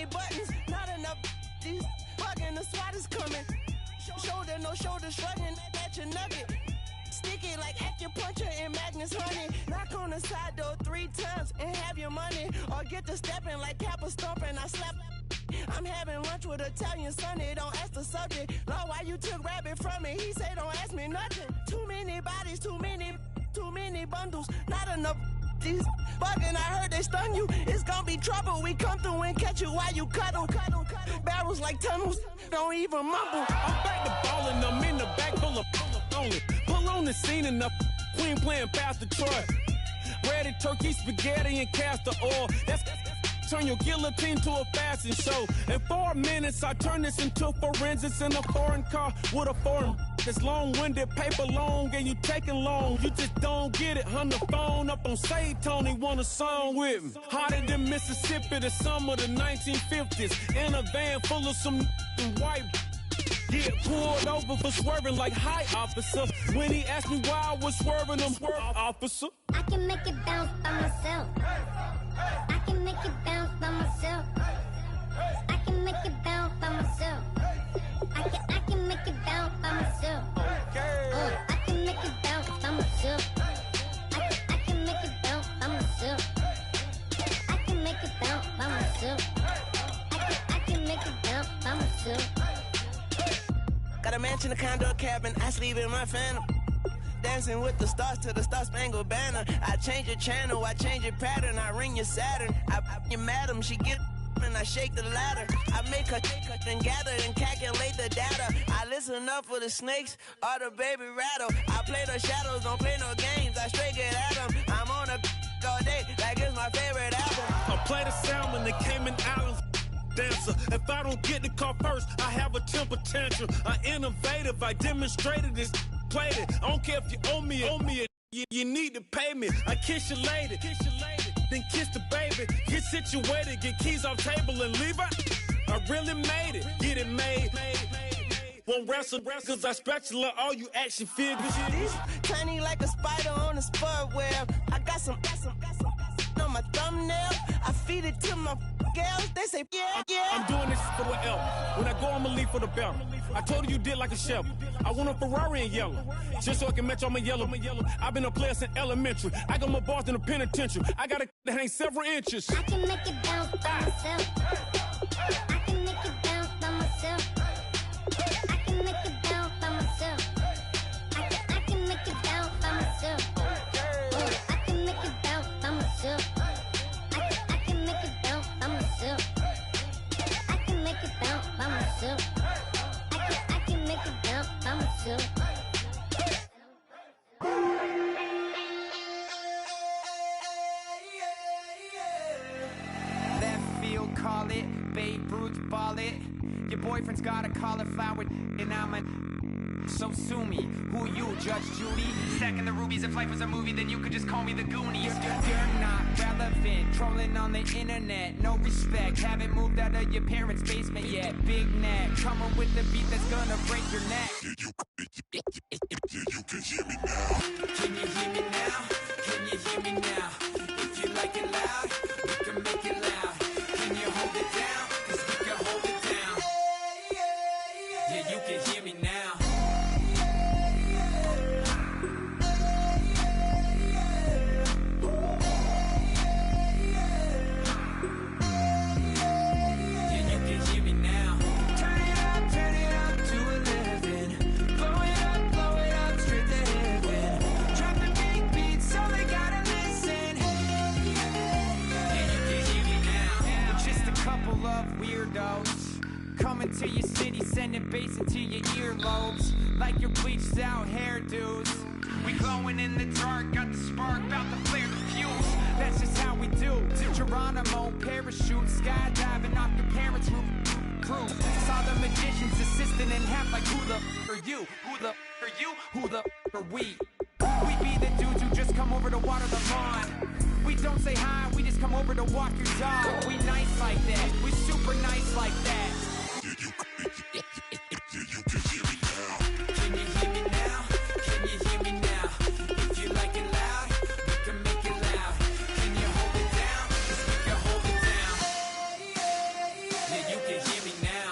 buttons. Not enough. These fucking the SWAT is coming. Shoulder, no shoulder, shrugging at your nugget. Sticky like acupuncture and Magnus honey. Knock on the side door 3 times and have your money. Or get to stepping like Kappa stomping. I slap. I'm having lunch with Italian Sonny. Don't ask the subject. Lord, why you took rabbit from me? He say don't ask me nothing. Too many bodies, too many bundles. Not enough. These bugging, I heard they stun you. It's gonna be trouble. We come through and catch you while you cuddle. Barrels like tunnels. Don't even mumble. I'm back to ballin'. I'm in the back full of only. Pull on the scene and the queen playing Pastor Troy. Ready turkey, spaghetti, and castor oil. That's turn your guillotine to a fashion show. In 4 minutes, I turn this into forensics in a foreign car with a foreign. It's long-winded, paper long, and you taking long. You just don't get it. Hung the phone up on Say Tony, want a song with me. Hotter than Mississippi, the summer of the 1950s. In a van full of some white. Get pulled over for swerving like hi, officer. When he asked me why I was swerving, I'm swerve, officer. I can make it bounce by myself. I can make it bounce by myself. I can make it bounce by myself. I can make it bounce by myself. I can make it bounce by myself. I can make it bounce by myself. I can make it bounce by myself. I can make it bounce by myself. Got a mansion, a condo, a cabin. I sleep in my phantom. Dancing with the stars to the Star-Spangled Banner. I change your channel, I change your pattern. I ring your Saturn. I your madam, she get and I shake the ladder. I make her and gather and calculate the data. I listen up for the snakes or the baby rattle. I play the shadows, don't play no games. I straight get at them. I'm on a all day like it's my favorite album. I play the salmon, the Cayman Islands dancer. If I don't get the car first, I have a temper tantrum. I innovative, I demonstrated this. Played it. I don't care if you owe me it. You need to pay me. I kiss your lady, then kiss the baby. Get situated, get keys off table and leave her. I really made it, get it made. Won't wrestle, cause I spatula all you action figures. Tiny like a spider on a spud web. I got some on my thumbnail. I feed it to my girls. They say, yeah. I'm doing this for the L. When I go, I'ma leave for the belt. I told you did like a chef. I want a Ferrari in yellow, just so I can match all my yellow. I've been a player since elementary. I got my bars in the penitentiary. I got to hang several inches. I can make it bounce by myself. I can make it bounce by myself. I can make it bounce by myself. I can make it bounce by myself. I can make it bounce by myself. I can make it bounce by myself. I can make it bounce by myself. I can make it bounce by myself. Left field, call it. Babe Ruth, ball it. Your boyfriend's got a cauliflower, and I'm a. So sue me. Who you, Judge Judy? Stacking the rubies. If life was a movie, then you could just call me the Goonies. You're not relevant. Trolling on the internet. No respect. Haven't moved out of your parents' basement yet. Big neck. Coming with the beat that's gonna break your neck. You can hear me now. Can you hear me now? Can you hear me now? If you like it loud, we can make it loud. Can you hold it down? Cause we can hold it down. Yeah, you can hear me now. Coming to your city, sending bass into your earlobes, like your bleached out hairdos. We glowing in the dark, got the spark, about to flare the fuse. That's just how we do. To Geronimo, parachute, skydiving off your parents' roof. Crew. Saw the magician's assistant in half, like who the are you? Who the are you? Who the are we? We be the dudes who just come over to water the lawn. We don't say hi, we just come over to walk your dog. We nice like that, we super nice like that. You can hear me now. Can you hear me now? Can you hear me now? If you like it loud, we can make it loud. Can you hold it down? 'Cause we can hold it down. Yeah, you can hear me now.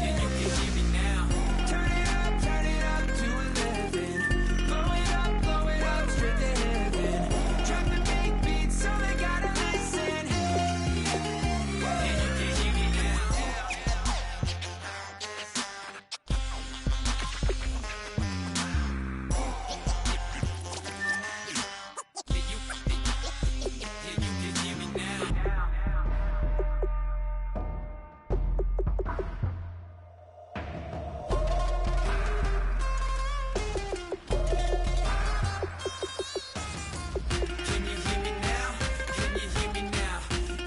Yeah, you can hear me now. Turn it up to 11. Blow it up, straight to heaven. Drop the big beat so they gotta listen. Yeah, you can hear me now. Yeah, you can hear me now. Can you hear me now? Can you hear me now?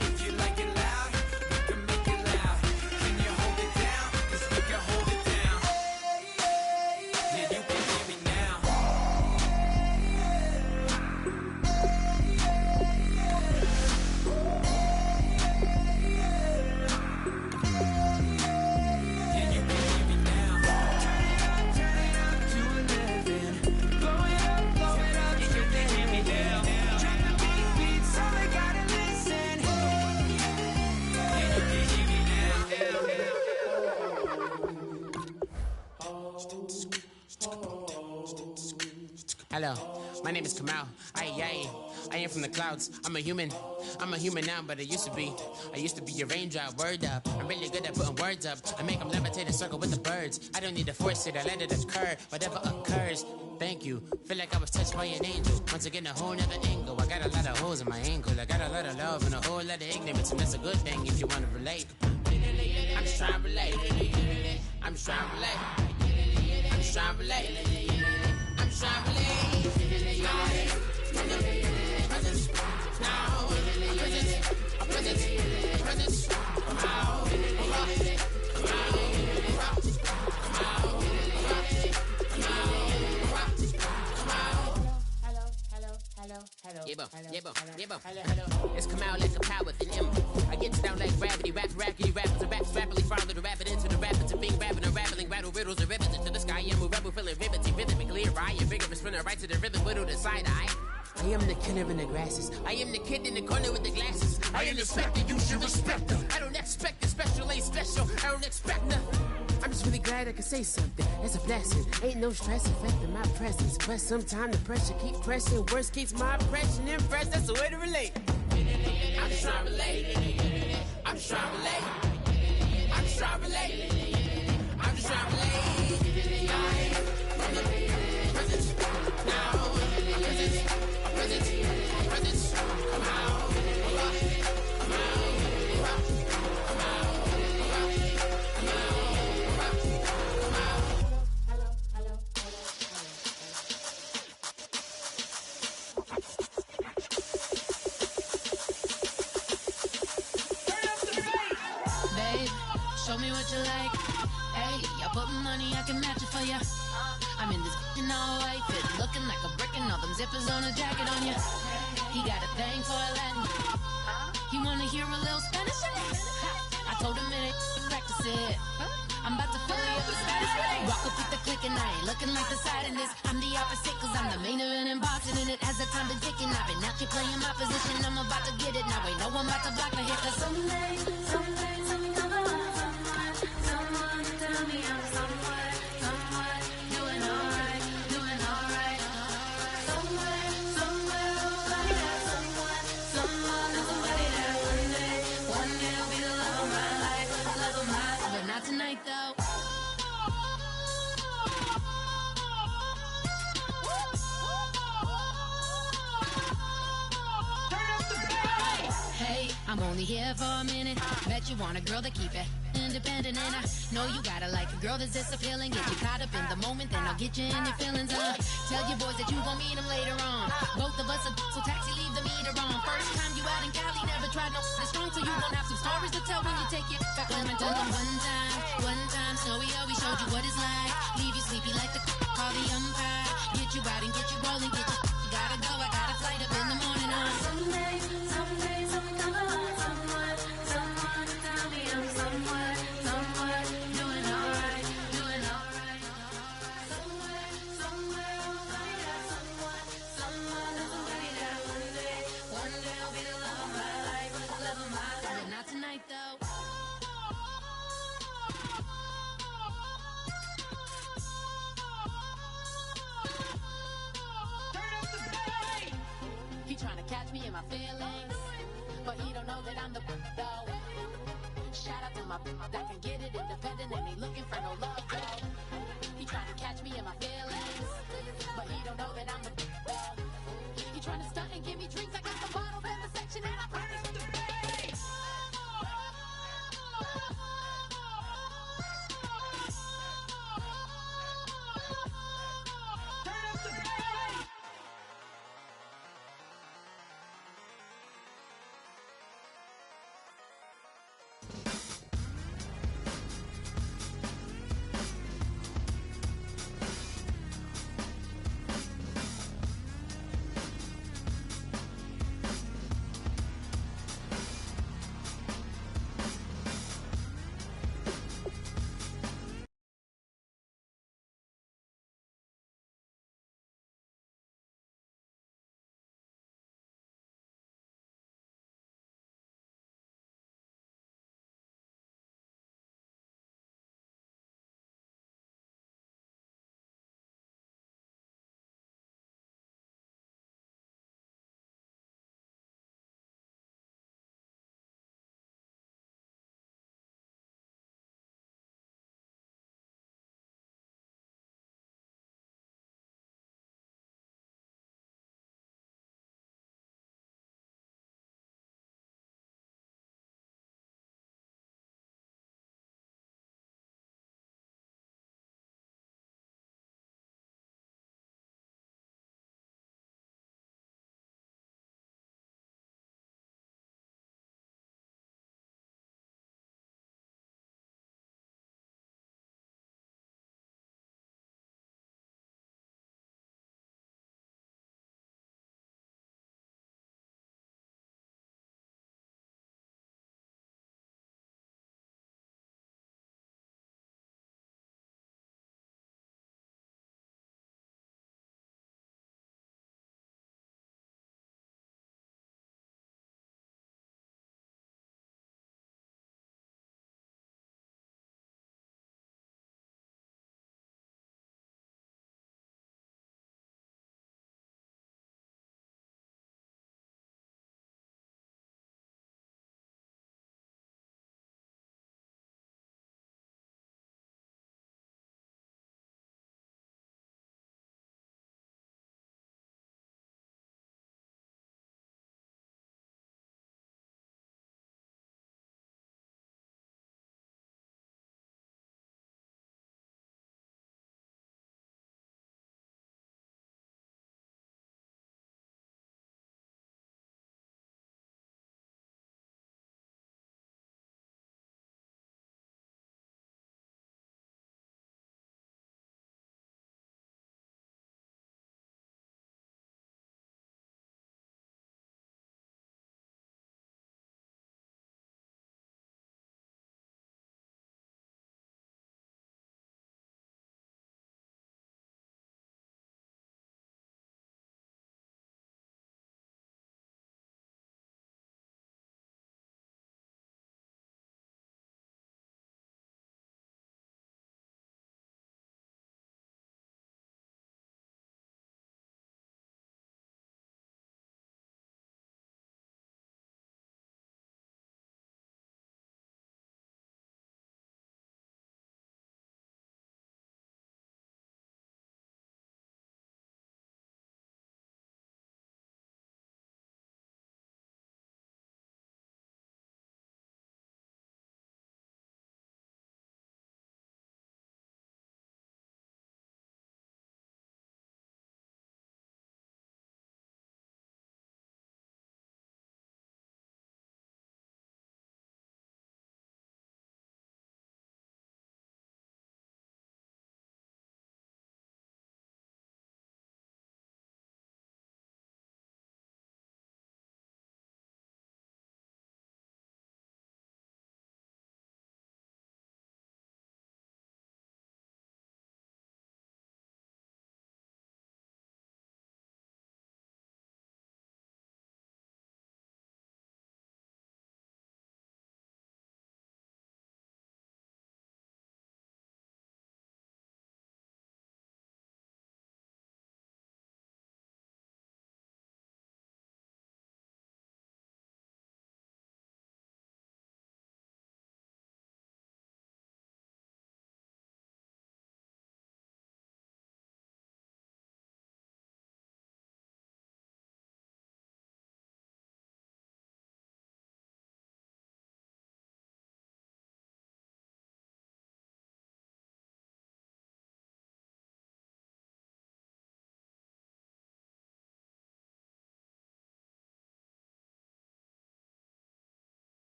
If you like it loud, we can make it loud. Can you hold it down? 'Cause we can hold it down. Yeah, you can hear me now. Yeah, you can hear me now. Turn it up to 11. Blow it up, straight to heaven. Drop the big beat so they gotta listen. Yeah, you can hear me Hello, my name is Kamal. I am from the clouds. I'm a human now, but I used to be a raindrop, word up. I'm really good at putting words up. I make them levitate and circle with the birds. I don't need to force it, I let it occur, whatever occurs. Thank you, feel like I was touched by an angel. Once again, a whole nother angle. I got a lot of holes in my ankle. I got a lot of love and a whole lot of ignorance, and that's a good thing if you want to relate. I'm just trying to relate. I'm just trying to relate. I'm just trying to relate. I'm just trying to relate. It's Kamal like a power within him. I get you down like gravity, rappers and raps rapidly follow the rapid into the rapid to being rapping and rattling, rattle riddles and rivets into the sky. I'm a rebel feeling rhythmically right and vigorous, spinning right to the rhythm, whittle the side eye. I am the killer in the grasses. I am the kid in the corner with the glasses. I am the specter, you should respect them. I don't expect the special, ain't special. I don't expect nothing. I'm just really glad I can say something. That's a blessing. Ain't no stress affecting my presence. But sometimes the pressure keep pressing. Worst keeps my impression impressed. That's the way to relate. I'm just trying to relate. I'm just trying to relate. I'm just trying to relate. I'm just trying to relate. From the presence now. Presence. Come out. Show me what you like. Hey, I put money, I can match it for ya. I'm in this in all white fit, looking like a brick and all them zippers on a jacket on ya. He got a thing for a Latin. He wanna hear a little Spanish? I told him it ain't practice it. I'm about to fill you up with status. Rock up with the click and I ain't looking like the side in this. I'm the opposite cause I'm the main event in boxing and it has the time to tick and I've been out here playing my position. I'm about to get it now. Ain't no one about to block the hit cause someday, something come along. Someone tell me I'm somewhere, doing alright. Somewhere, somebody that someone, somebody that one day will be the love of my life, but not tonight though. I'm only here for a minute. Bet you want a girl to keep it independent, and I know you gotta like a girl that's this appealing. Get you caught up in the moment, then I'll get you in your feelings. Tell your boys that you gon' meet them later on. Both of us are so taxi, leave the meter on. First time you out in Cali, never tried no this strong, so you gon' have some stories to tell when you take it back home and tell them one time, Snowy always showed you what it's like. Leave you sleepy like the call the umpire. Get you out and get you rolling, get you gotta go. I got a flight up in the morning on someday, something come along, someone to tell me I'm somewhere, doing alright. Somewhere I'll find out someone that's gonna be there one day I'll be the love of my life, but not tonight though. He tryna catch me in my feelings, but he don't know that I'm the though. Shout out to my that can get it independent and ain't looking for no love though. He tryna catch me in my feelings, but he don't know that I'm the though. He tryna stunt and give me drinks. I got the bottles in the section and I promise to pay.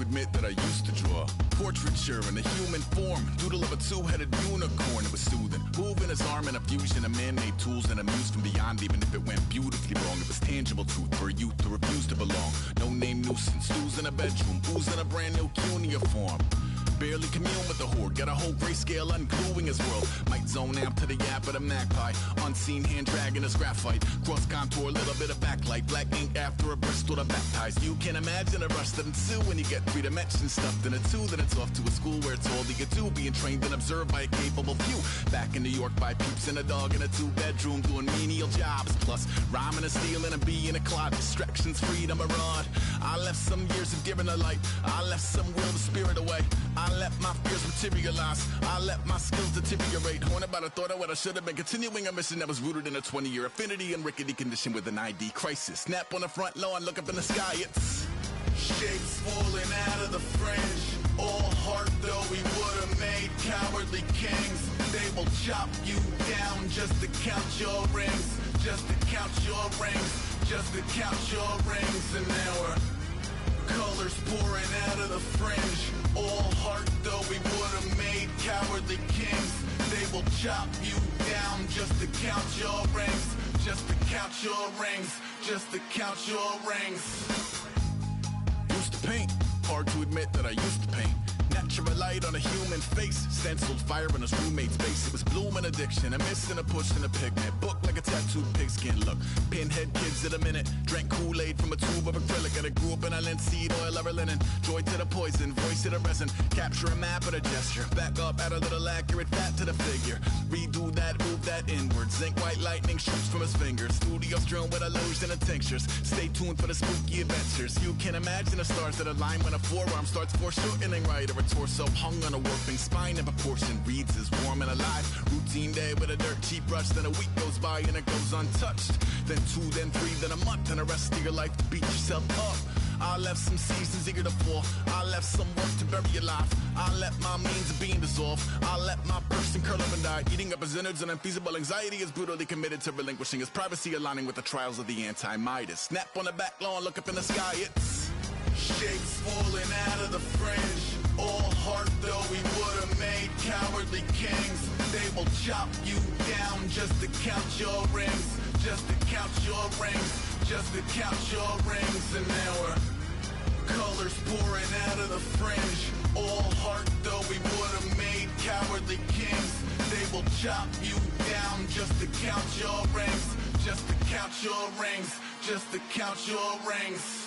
admit that I used to draw portraiture in a human form, doodle of a two-headed unicorn. It was soothing, moving his arm in a fusion of man-made tools and a muse from beyond. Even if it went beautifully wrong, it was tangible truth for a youth to refuse to belong. No name nuisance, who's in a bedroom, who's in a brand new cuneiform. Barely commune with the horde, got a whole grayscale ungluing his world. Might zone out to the yap of the magpie, unseen hand dragging his graphite. Cross contour, little bit of backlight, black ink after a Bristol to baptize. You can imagine a rush that ensue when you get 3 dimensions stuffed in a 2. Then it's off to a school where it's all you get to, being trained and observed by a capable few. Back in New York by peeps and a dog in a 2-bedroom doing menial jobs. Plus rhyming and stealing and being a clot, distractions, freedom, a rod. I left some years of giving a light, I left some will the spirit away. I let my fears materialize, I let my skills deteriorate. Horn about a thought of what I should have been, continuing a mission that was rooted in a 20-year affinity and rickety condition with an ID crisis. Snap on the front lawn, look up in the sky, it's shapes falling out of the fringe. All heart though we would have made cowardly kings. They will chop you down just to count your rings, just to count your rings, just to count your rings. And now we're colors pouring out of the fringe. All heart though we would have made cowardly kings. They will chop you down just to count your rings, just to count your rings, just to count your rings. Used to paint, hard to admit that I used to paint. Natural light on a human face, stenciled fire in his roommate's face. It was bloom and addiction, a miss and a push and a pigment. Book like a tattooed pigskin look. Pinhead kids at a minute, drank Kool-Aid from a tube of acrylic. And I grew up in a linseed oil or a linen. Joy to the poison, voice to the resin. Capture a map of a gesture. Back up, add a little accurate fat to the figure. Redo that, move that inward. Zinc white lightning shoots from his fingers. Studio strewn with illusion and tinctures. Stay tuned for the spooky adventures. You can imagine the stars that align when a forearm starts foreshortening right, or a torso hung on a warping spine in proportion. Reads as warm and alive. Routine day with a dirt cheap brush. Then a week goes by and it goes untouched. Then 2, then 3, then a month, and the rest of your life to beat yourself up. I left some seasons eager to fall. I left some work to bury alive. I let my means of being dissolve. I let my person curl up and die. Eating up his innards and unfeasible anxiety is brutally committed to relinquishing his privacy, aligning with the trials of the anti-Midas. Snap on the back lawn, look up in the sky, it's shapes falling out of the fringe. All heart though we would have made cowardly kings. They will chop you down just to count your rings, just to count your rings, just to count your rings. And now we're colors pouring out of the fringe. All heart though we would have made cowardly kings. They will chop you down just to count your rings, just to count your rings, just to count your rings.